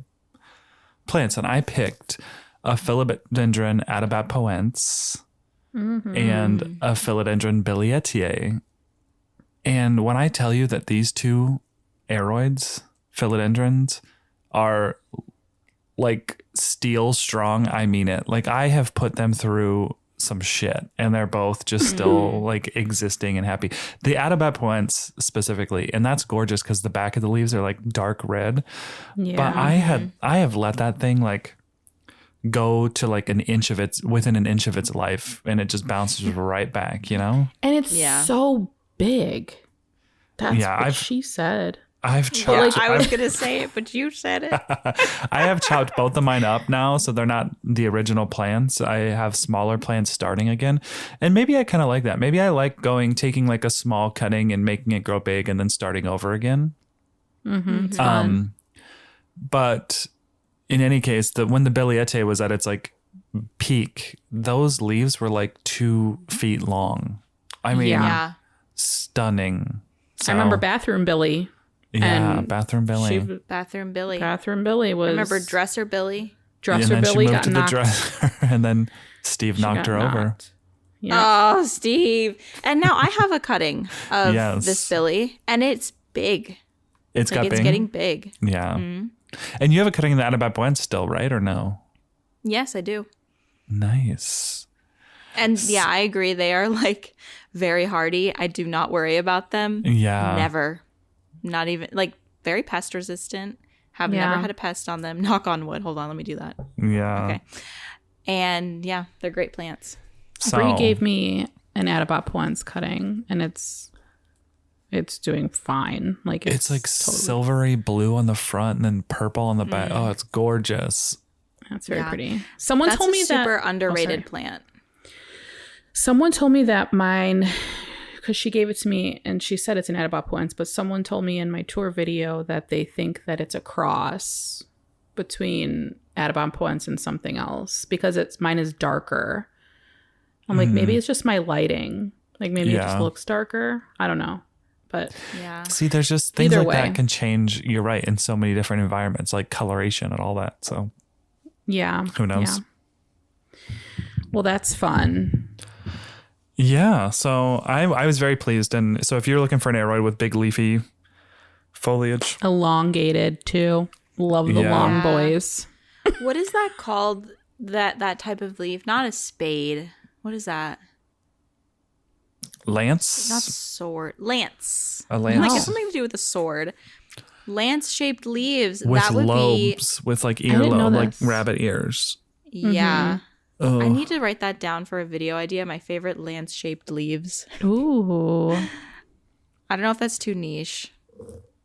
plants, and I picked a philodendron atabapoense, and a philodendron bilietiae. And when I tell you that these two aroids, philodendrons, are like steel strong, I mean it. Like I have put them through some shit and they're both just still like existing and happy. The Atabapoense specifically, and that's gorgeous because the back of the leaves are like dark red. Yeah. But I have let that thing like go to like within an inch of its life and it just bounces right back, you know? And it's so big. That's what she said. I've chopped. I was gonna say it, but you said it. I have chopped both of mine up now, so they're not the original plants. I have smaller plants starting again, and maybe I kind of like that. Maybe I like taking like a small cutting and making it grow big, and then starting over again. It's fun. But in any case, when the Biliete was at its like peak, those leaves were like 2 feet long. I mean, stunning. I remember Bathroom Billy. Yeah, and Bathroom Billy. Bathroom Billy. Bathroom Billy was. I remember Dresser Billy. Dresser Billy she moved got to knocked. the dresser, and then Steve knocked her over. Knocked. Yeah. Oh, Steve. And now I have a cutting of Yes. this Billy, and it's big. It's Like, got it's big. getting big. Yeah. And you have a cutting of the Atabapoense still, right? Or no? Yes, I do. Nice. And yeah, I agree. They are like very hardy. I do not worry about them. Yeah. Never. Not even like very pest resistant. Have Yeah. never had a pest on them. Knock on wood. Hold on, let me do that. Yeah. Okay. And yeah, they're great plants. So, Bree gave me an Atabapoense cutting, and it's doing fine. Like it's like totally, silvery blue on the front and then purple on the back. Oh, it's gorgeous. That's very Yeah. pretty. Someone That's told a me super that underrated sorry. plant. Someone told me that mine, because she gave it to me and she said it's an Atabapoense, but someone told me in my tour video that they think that it's a cross between Atabapoense and something else because mine is darker. I'm like, maybe it's just my lighting. Like maybe it just Yeah. looks darker. I don't know. But Yeah. See, there's just things Either like way. that can change, you're right, in so many different environments, like coloration and all that. So yeah. who knows? Yeah. Well, that's fun. Yeah. So I was very pleased. And so if you're looking for an aroid with big leafy foliage, Elongated too. Love the Yeah. long Yeah. boys. What is that called? That type of leaf? Not a spade. What is that? lance, Not sword. Lance. a Like lance it's something to do with a sword. Lance-shaped leaves. with that would lobes, with like didn't know earlobe, like this. rabbit ears. be. Yeah. Oh, I need to write that down for a video idea. My favorite lance-shaped leaves. Ooh. I don't know if that's too niche.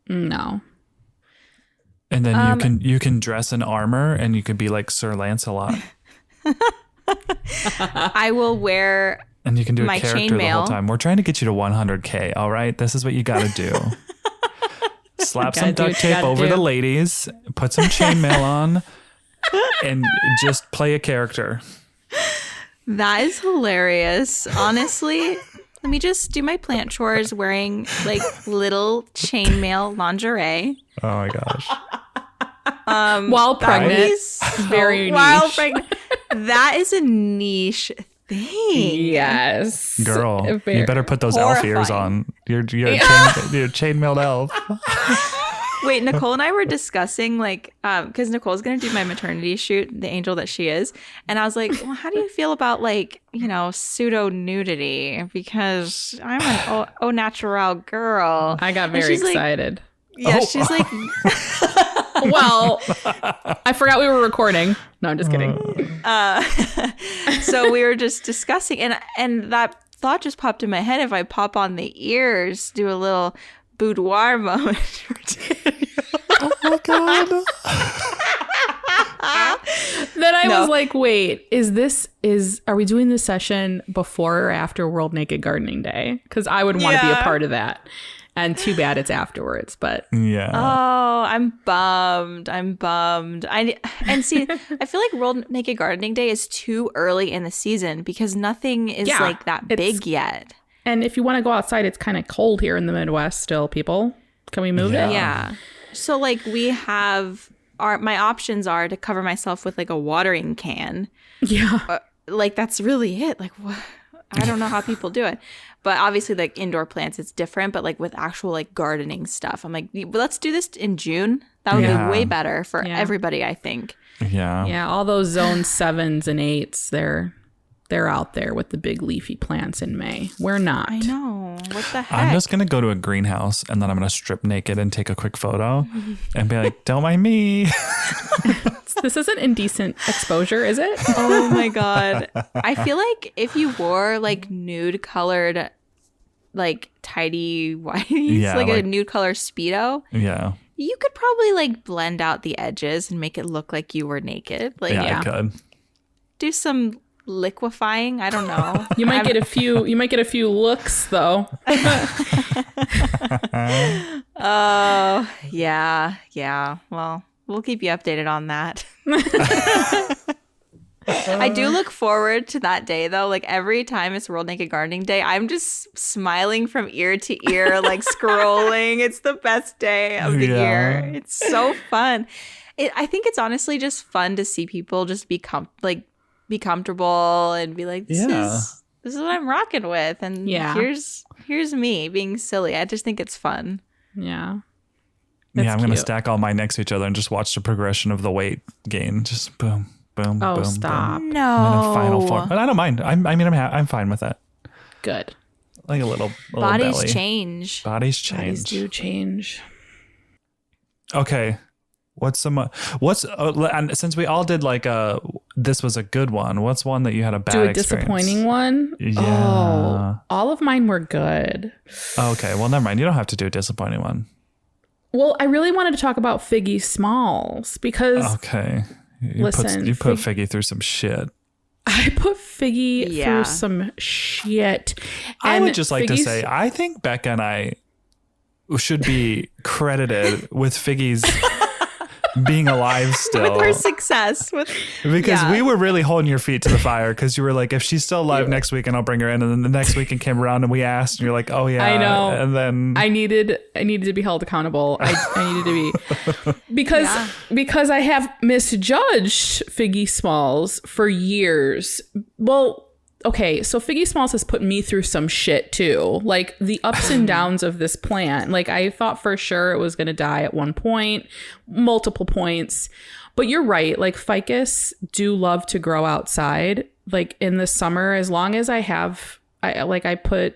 No. and then you can dress in armor and you could be like Sir Lancelot. I will wear. And you can do a My character the whole chainmail. time. We're trying to get you to 100K. All right, this is what you got to do. Slap some Gotta do duct what you tape gotta over do. the ladies. Put some chainmail on, and just play a character. That is hilarious. Honestly, let me just do my plant chores wearing like little chainmail lingerie. Oh my gosh! While That would be pregnant. so- Very while niche. pregnant. That is a niche thing. Yes. Girl, you Very- better put those elf ears horrifying. on. You're chainmailed elf. Wait, Nicole and I were discussing like, because Nicole's gonna do my maternity shoot, the angel that she is, and I was like, well, how do you feel about like, pseudo nudity? Because I'm an au natural girl. I got And very she's like- excited. Yeah, she's like, Well, I forgot we were recording. No, I'm just kidding. so we were just discussing, and that thought just popped in my head. If I pop on the ears, do a little boudoir moment. Oh my god! Then I No. was like, wait, are we doing this session before or after World Naked Gardening Day? Because I would want to be a Yeah. part of that. And too bad it's afterwards, but Yeah. Oh, I'm bummed. And see, I feel like World Naked Gardening Day is too early in the season because nothing is Yeah, like that it's- big yet. and if you want to go outside, it's kind of cold here in the Midwest still, people. Can we move Yeah. it? Yeah. So like we have my options are to cover myself with like a watering can. Yeah. Like that's really it. Like I don't know how people do it. But obviously, like indoor plants, it's different. But like with actual like gardening stuff, I'm like, let's do this in June. That would be way better for everybody, I think. Yeah. Yeah. All those zone 7s and 8s, they're out there with the big leafy plants in May. We're not. I know. What the heck? I'm just going to go to a greenhouse and then I'm going to strip naked and take a quick photo and be like, don't mind me. This isn't indecent exposure, is it? Oh my God. I feel like if you wore like nude colored, like tidy whities, like a nude color Speedo. Yeah. You could probably like blend out the edges and make it look like you were naked. Like, I could. Do some liquefying. I don't know. You might get a few looks though. Oh, yeah. Well, we'll keep you updated on that. I do look forward to that day though. Like every time it's World Naked Gardening Day, I'm just smiling from ear to ear, like scrolling. It's the best day of the year. It's so fun. I think it's honestly just fun to see people just be comfortable and be like, this is what I'm rocking with. And here's me being silly. I just think it's fun. Yeah. I'm going to stack all mine next to each other and just watch the progression of the weight gain. Just boom, boom, boom. Stop. Boom. No. I'm in a final form. But I don't mind. I'm fine with that. Good. Like a little Bodies belly. change. Bodies do change. Okay. And since we all did like this was a good one, what's one that you had a bad experience? Disappointing one? Yeah. Oh, all of mine were good. Okay. Well, never mind. You don't have to do a disappointing one. Well, I really wanted to talk about Figgy Smalls because okay. You put Figgy through some shit. I put Figgy through some shit. I would just like to say, I think Becca and I should be credited with Figgy's being alive still. With her success. Because we were really holding your feet to the fire because you were like, if she's still alive next week and I'll bring her in. And then the next weekend came around and we asked and you're like, oh yeah. I know. And then I needed to be held accountable. I needed to be because I have misjudged Figgy Smalls for years. Well, okay, so Figgy Smalls has put me through some shit too. Like the ups and downs of this plant. Like I thought for sure it was going to die at one point, multiple points. But you're right. Like ficus do love to grow outside. Like in the summer, as long as I put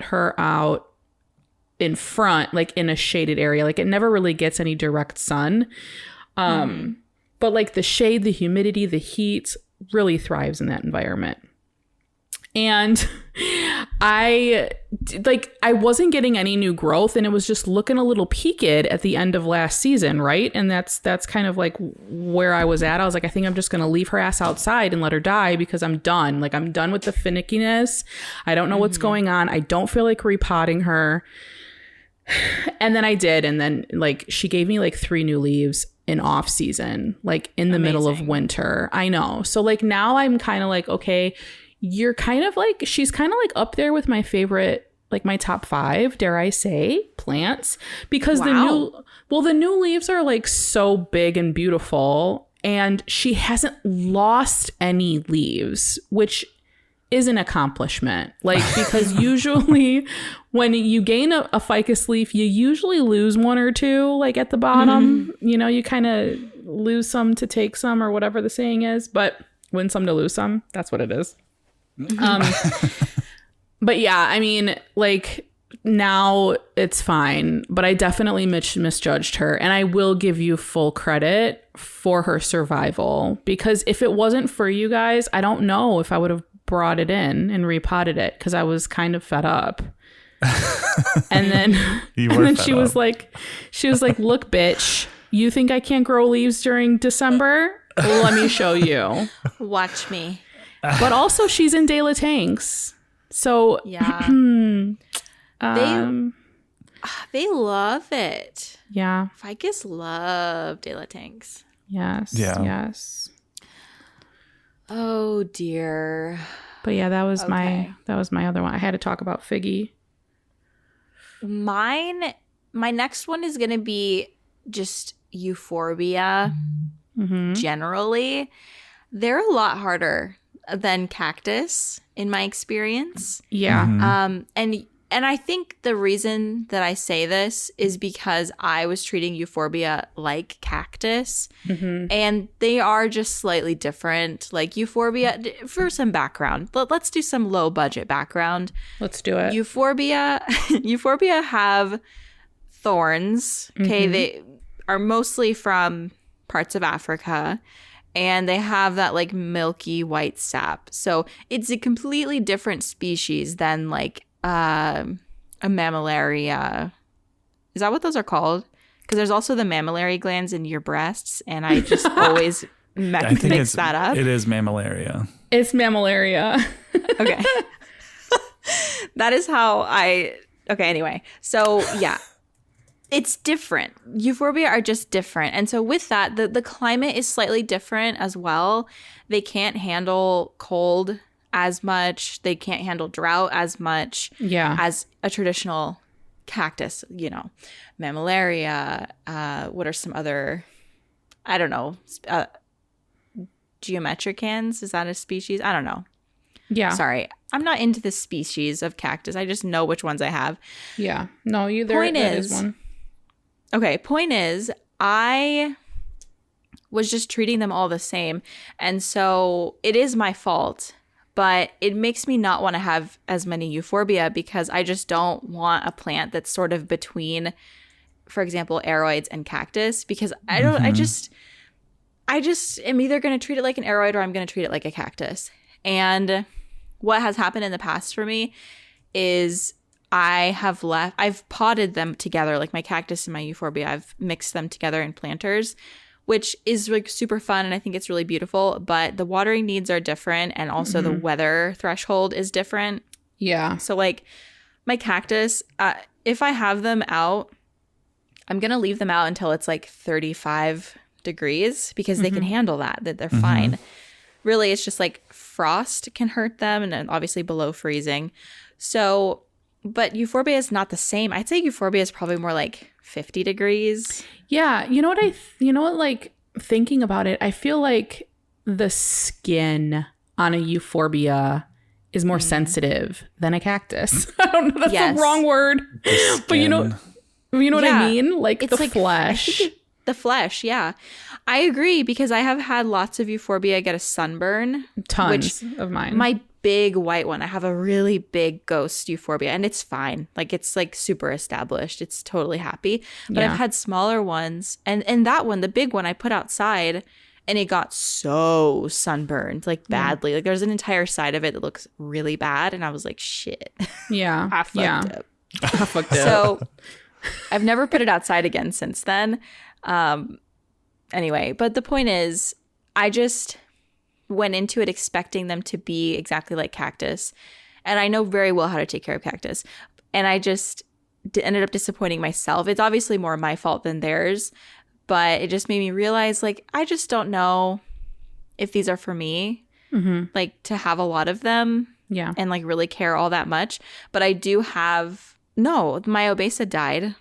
her out in front, like in a shaded area. Like it never really gets any direct sun. But like the shade, the humidity, the heat really thrives in that environment. And I wasn't getting any new growth and it was just looking a little peaked at the end of last season, right? And that's kind of like where I was at. I was like, I think I'm just going to leave her ass outside and let her die because I'm done. Like I'm done with the finickiness. I don't know what's going on. I don't feel like repotting her. And then I did. And then like she gave me like 3 new leaves in off season, like in the middle of winter. I know. So like now I'm kind of like, okay, you're kind of like, she's kind of like up there with my favorite, like my top 5, dare I say, plants, because the new leaves are like so big and beautiful and she hasn't lost any leaves, which is an accomplishment. Like, because usually when you gain a ficus leaf, you usually lose 1 or 2, like at the bottom, you know, you kind of lose some to take some or whatever the saying is, but win some to lose some. That's what it is. But yeah, I mean, like now it's fine, but I definitely misjudged her, and I will give you full credit for her survival, because if it wasn't for you guys, I don't know if I would have brought it in and repotted it because I was kind of fed up. And then, she was like, look, bitch, you think I can't grow leaves during December? Let me show you. Watch me. But also she's in De La Tanks. So yeah. They love it. Yeah. Ficus love De La Tanks. Yes. Yeah. Yes. Oh dear. But yeah, that was my other one. I had to talk about Figgy. My next one is gonna be just euphorbia. Generally, they're a lot harder than cactus in my experience. Yeah. And I think the reason that I say this is because I was treating euphorbia like cactus, and they are just slightly different. Like euphorbia, for some background, let's do some low budget background. Let's do it. Euphorbia have thorns. Okay, they are mostly from parts of Africa, and they have that like milky white sap. So it's a completely different species than like a mammillaria. Is that what those are called? Because there's also the mammillary glands in your breasts, and I just always mix that up. It is mammillaria. It's mammillaria. Okay. That is how I... Okay, anyway. So, yeah. It's different. Euphorbia are just different. And so with that, the climate is slightly different as well. They can't handle cold as much. They can't handle drought as much as a traditional cactus, you know. Mammillaria, what are some other, I don't know, geometricans? Is that a species? I don't know. Yeah. Sorry. I'm not into the species of cactus. I just know which ones I have. Yeah. No, there is one. Okay, point is, I was just treating them all the same. And so it is my fault. But it makes me not want to have as many euphorbia because I just don't want a plant that's sort of between, for example, aroids and cactus, because I just am either going to treat it like an aroid or I'm going to treat it like a cactus. And what has happened in the past for me is I've potted them together, like my cactus and my euphorbia. I've mixed them together in planters, which is like super fun, and I think it's really beautiful, but the watering needs are different, and also the weather threshold is different. Yeah. So like my cactus, if I have them out, I'm going to leave them out until it's like 35 degrees because they can handle that they're fine. Really, it's just like frost can hurt them, and then obviously below freezing. So, but euphorbia is not the same. I'd say euphorbia is probably more like 50 degrees. Yeah, you know what, like thinking about it, I feel like the skin on a euphorbia is more sensitive than a cactus. I don't know, that's the wrong word. But you know what I mean? Like it's the flesh. The flesh, yeah. I agree because I have had lots of euphorbia get a sunburn. Tons of mine. My big white one, I have a really big ghost euphorbia, and it's fine. Like it's like super established. It's totally happy. But I've had smaller ones, and that one, the big one, I put outside, and it got so sunburned, like badly. Like there's an entire side of it that looks really bad, and I was like, shit. Yeah. I fucked up. I fucked up. So I've never put it outside again since then. Anyway, but the point is, I just went into it expecting them to be exactly like cactus, and I know very well how to take care of cactus, and I just ended up disappointing myself. It's obviously more my fault than theirs, but it just made me realize, like, I just don't know if these are for me, like to have a lot of them, and like really care all that much. But I do have my obesa died,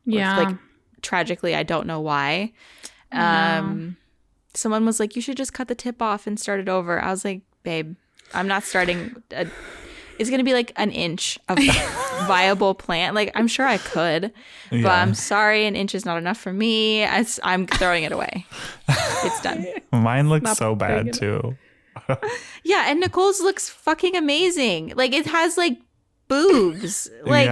like tragically. I don't know why. Someone was like, you should just cut the tip off and start it over. I was like, babe, I'm not starting. It's going to be like an inch of viable plant. Like, I'm sure I could, but I'm sorry, an inch is not enough for me. I'm throwing it away. It's done. Mine looks so bad too. Yeah, and Nicole's looks fucking amazing. Like, it has like boobs. Like,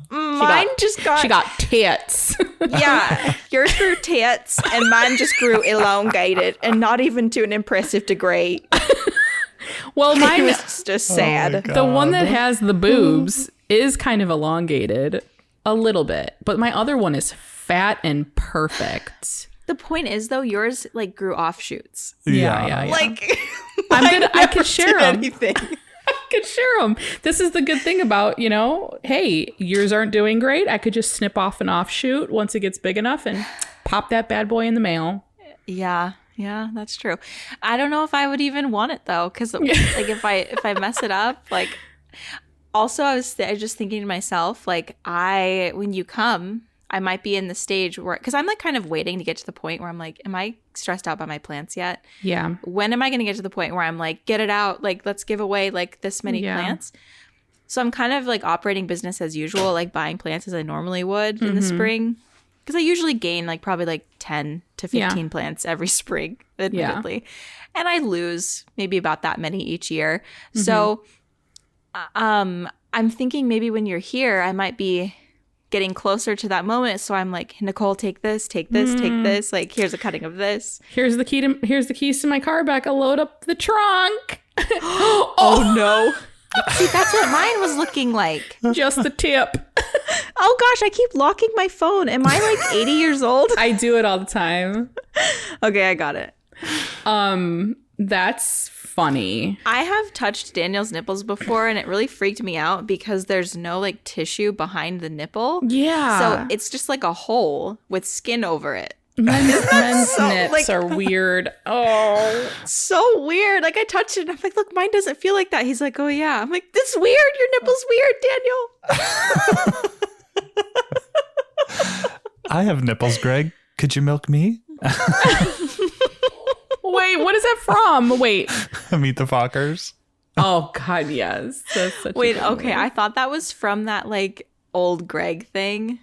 mine she got tits. Yeah, yours grew tits, and mine just grew elongated, and not even to an impressive degree. Well, mine was just sad. The one that has the boobs is kind of elongated a little bit, but my other one is fat and perfect. The point is, though, yours like grew offshoots. Yeah. Like, I could share them. Anything. I could share them. This is the good thing about, hey, yours aren't doing great. I could just snip off an offshoot once it gets big enough and pop that bad boy in the mail. Yeah, that's true. I don't know if I would even want it though, because like if I mess it up, like. Also, I was just thinking to myself, like when you come, I might be in the stage where, because I'm like kind of waiting to get to the point where I'm like, am I stressed out by my plants yet? Yeah. When am I going to get to the point where I'm like, get it out, like let's give away like this many plants? So I'm kind of like operating business as usual, like buying plants as I normally would in the spring. Because I usually gain like probably like 10 to 15 plants every spring, admittedly. And I lose maybe about that many each year. So I'm thinking maybe when you're here, I might be getting closer to that moment. So I'm like, Nicole, take this, take this, take this. Like, here's a cutting of this. Here's the keys to my car back. I'll load up the trunk. Oh no. See, that's what mine was looking like. Just the tip. Oh gosh, I keep locking my phone. Am I like 80 years old? I do it all the time. Okay, I got it. That's funny. I have touched Daniel's nipples before and it really freaked me out because there's no like tissue behind the nipple. Yeah. So it's just like a hole with skin over it. Men's so, nips like- are weird. Oh. So weird. Like I touched it and I'm like, look, mine doesn't feel like that. He's like, oh yeah. I'm like, this is weird. Your nipple's weird, Daniel. I have nipples, Greg. Could you milk me? Wait, what is that from? Wait. Meet the Fockers. Oh God, yes. That's such Wait, a good okay. one. I thought that was from that like old Greg thing.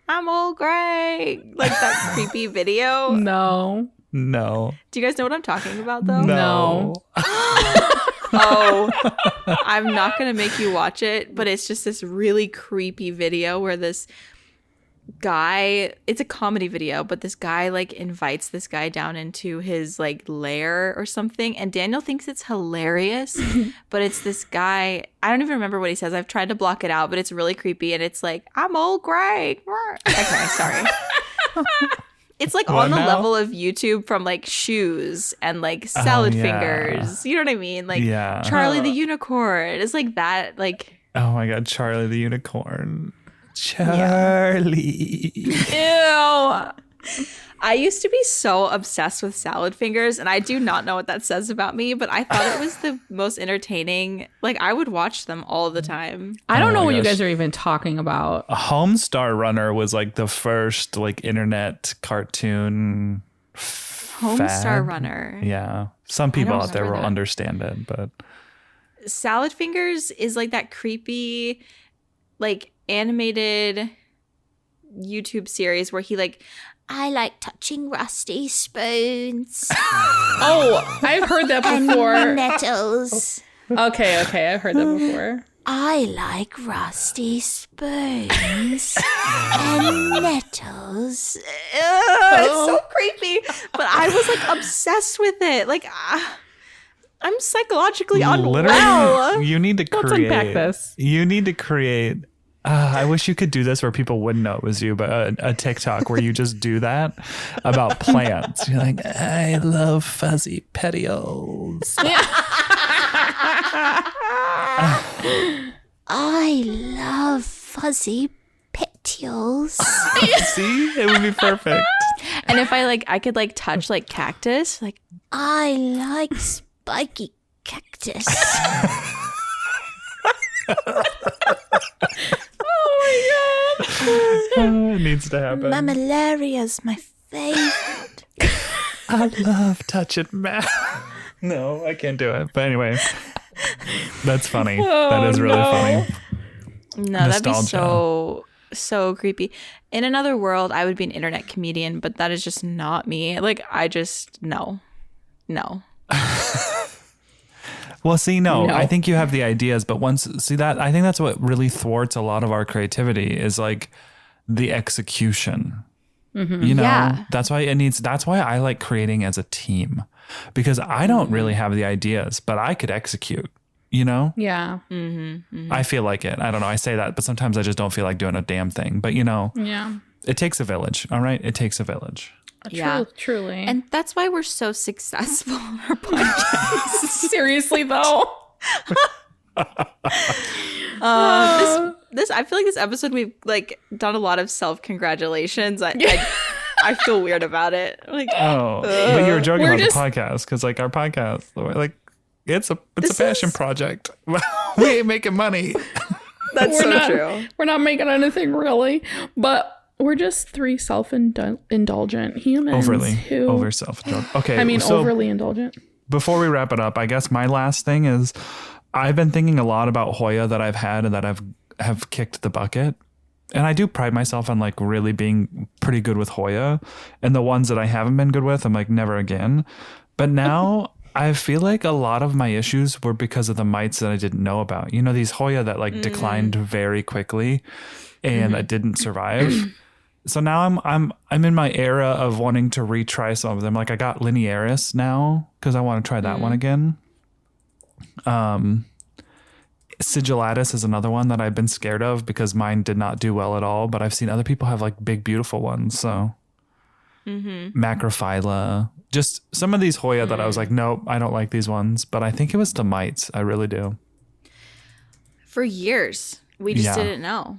I'm old Greg. Like that creepy video. No. No. Do you guys know what I'm talking about though? No. Oh, I'm not going to make you watch it, but it's just this really creepy video where this guy, it's a comedy video, but this guy like invites this guy down into his like lair or something. And Daniel thinks it's hilarious, but it's this guy. I don't even remember what he says. I've tried to block it out, but it's really creepy. And it's like, I'm old Greg. Okay, sorry. It's like What on the now? level of YouTube from like Shoes and like Salad yeah. Fingers. You know what I mean? Like Yeah. Charlie the Unicorn. It's like that. Like, Oh my God, Charlie the Unicorn. Charlie. ew. I used to be so obsessed with Salad Fingers, and I do not know what that says about me, but I thought it was the most entertaining. Like, I would watch them all the time. I don't Oh know my what you gosh. guys are even talking about. Homestar Runner was like the first like internet cartoon Homestar fad. Runner. Yeah. Some people don't out there will remember that. understand it, but Salad Fingers is like that creepy, like animated YouTube series where he like, I like touching rusty spoons Oh, I've heard that before. Nettles. Okay, I've heard that before. I like rusty spoons and nettles. It's so creepy. But I was like obsessed with it. Like, I'm psychologically unwell. literally you need to Let's create unpack this. You need to create I wish you could do this where people wouldn't know it was you, but a TikTok where you just do that about plants. You're like, I love fuzzy petioles. I love fuzzy petioles. See? It would be perfect. And if I could like touch like cactus, like, I like spiky cactus. It needs to happen. Mammillaria's my favorite. I love touching math. No, I can't do it. But anyway, that's funny. That is really funny. no, that'd be Nostalgia. so creepy. In another world, I would be an internet comedian, but that is just not me. Like, I just, no. Well, see, no, No. I think you have the ideas, but I think that's what really thwarts a lot of our creativity is like the execution. You know, Yeah. that's why I like creating as a team because I don't really have the ideas, but I could execute, you know? Yeah. I feel like it. I don't know. I say that, but sometimes I just don't feel like doing a damn thing. But you know, Yeah. it takes a village. All right. It takes a village. Yeah. Truly. And that's why we're so successful on our podcast. seriously though. This I feel like this episode we've like done a lot of self-congratulations. I feel weird about it. Like, Oh, but you were joking We're about just- the podcast because like our podcast, like it's a This passion is- project. We ain't making money. that's We're so not, true. We're not making anything really, but We're just three self-indulgent humans. Over self-indulgent. Okay. I mean, so overly indulgent. before we wrap it up, I guess my last thing is I've been thinking a lot about Hoya that I've had and that have kicked the bucket. And I do pride myself on like really being pretty good with Hoya. And the ones that I haven't been good with, I'm like, never again. But now I feel like a lot of my issues were because of the mites that I didn't know about. You know, these Hoya that like declined very quickly and that didn't survive. So now I'm in my era of wanting to retry some of them. Like I got Linearis now because I want to try that one again. Sigillatus is another one that I've been scared of because mine did not do well at all. But I've seen other people have like big, beautiful ones. So Macrophylla, just some of these Hoya that I was like, nope, I don't like these ones. But I think it was the mites. I really do. For years, we just didn't know.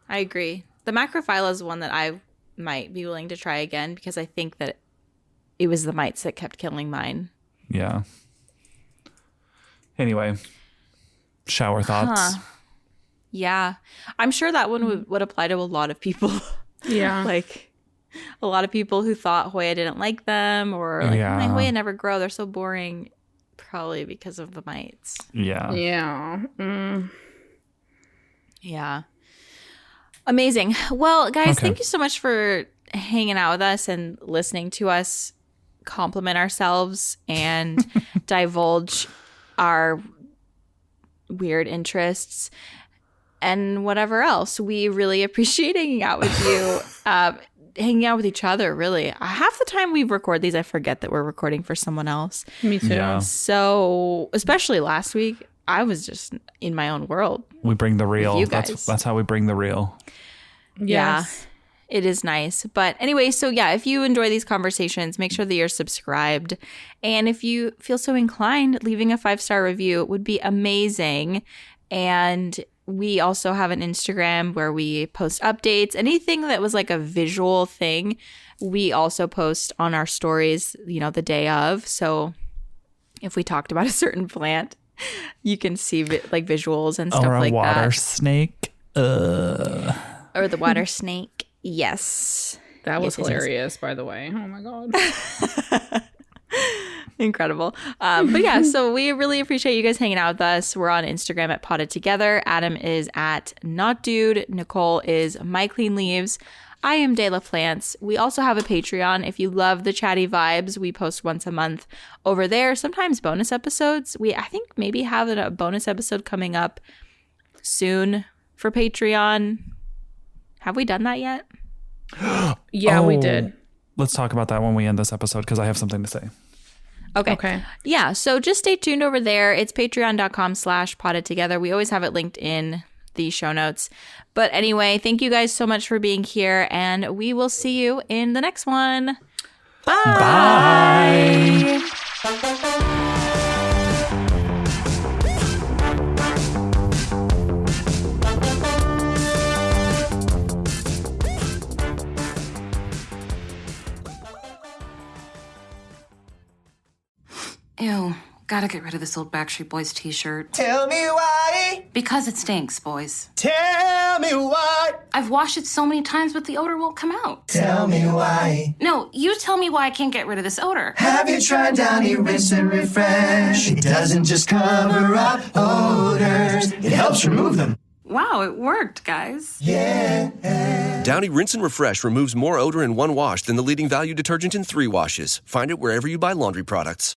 I agree. The Macrophylla is one that I might be willing to try again because I think that it was the mites that kept killing mine. Yeah. Anyway, shower thoughts. Yeah. I'm sure that one would apply to a lot of people. Yeah. Like a lot of people who thought Hoya didn't like them or like, my Hoya never grow. They're so boring. Probably because of the mites. Yeah. Yeah. Yeah. Amazing. Well, guys, thank you so much for hanging out with us and listening to us compliment ourselves and divulge our weird interests and whatever else. We really appreciate hanging out with you, hanging out with each other, really. Half the time we record these, I forget that we're recording for someone else. Me too. Yeah. So, especially last week, I was just in my own world. We bring the real. You guys. That's how we bring the real. Yes. Yeah, it is nice. But anyway, so yeah, if you enjoy these conversations, make sure that you're subscribed. And if you feel so inclined, leaving a 5-star review would be amazing. And we also have an Instagram where we post updates. Anything that was like a visual thing, we also post on our stories, you know, the day of. So if we talked about a certain plant, you can see like visuals and stuff or a like water that. snake. Or the water snake. Yes. That was Yes. hilarious, by the way. Oh my God. Incredible. But yeah, so we really appreciate you guys hanging out with us. We're on Instagram at Potted Together. Adam is at Not Dude. Nicole is My Clean Leaves. I am De La Plants. We also have a Patreon. If you love the chatty vibes, we post once a month over there. Sometimes bonus episodes. I think maybe have a bonus episode coming up soon for Patreon. Have we done that yet? Yeah, we did. Let's talk about that when we end this episode because I have something to say. Okay. Yeah, so just stay tuned over there. It's patreon.com/potted together. We always have it linked in the show notes. But anyway, thank you guys so much for being here, and we will see you in the next one. Bye. Ew, gotta get rid of this old Backstreet Boys t-shirt. Tell me why. Because it stinks, boys. Tell me why. I've washed it so many times, but the odor won't come out. Tell me why. No, you tell me why I can't get rid of this odor. Have you tried Downy Rinse and Refresh? It doesn't just cover up odors, it helps remove them. Wow, it worked, guys. Yeah. Downy Rinse and Refresh removes more odor in one wash than the leading value detergent in 3 washes. Find it wherever you buy laundry products.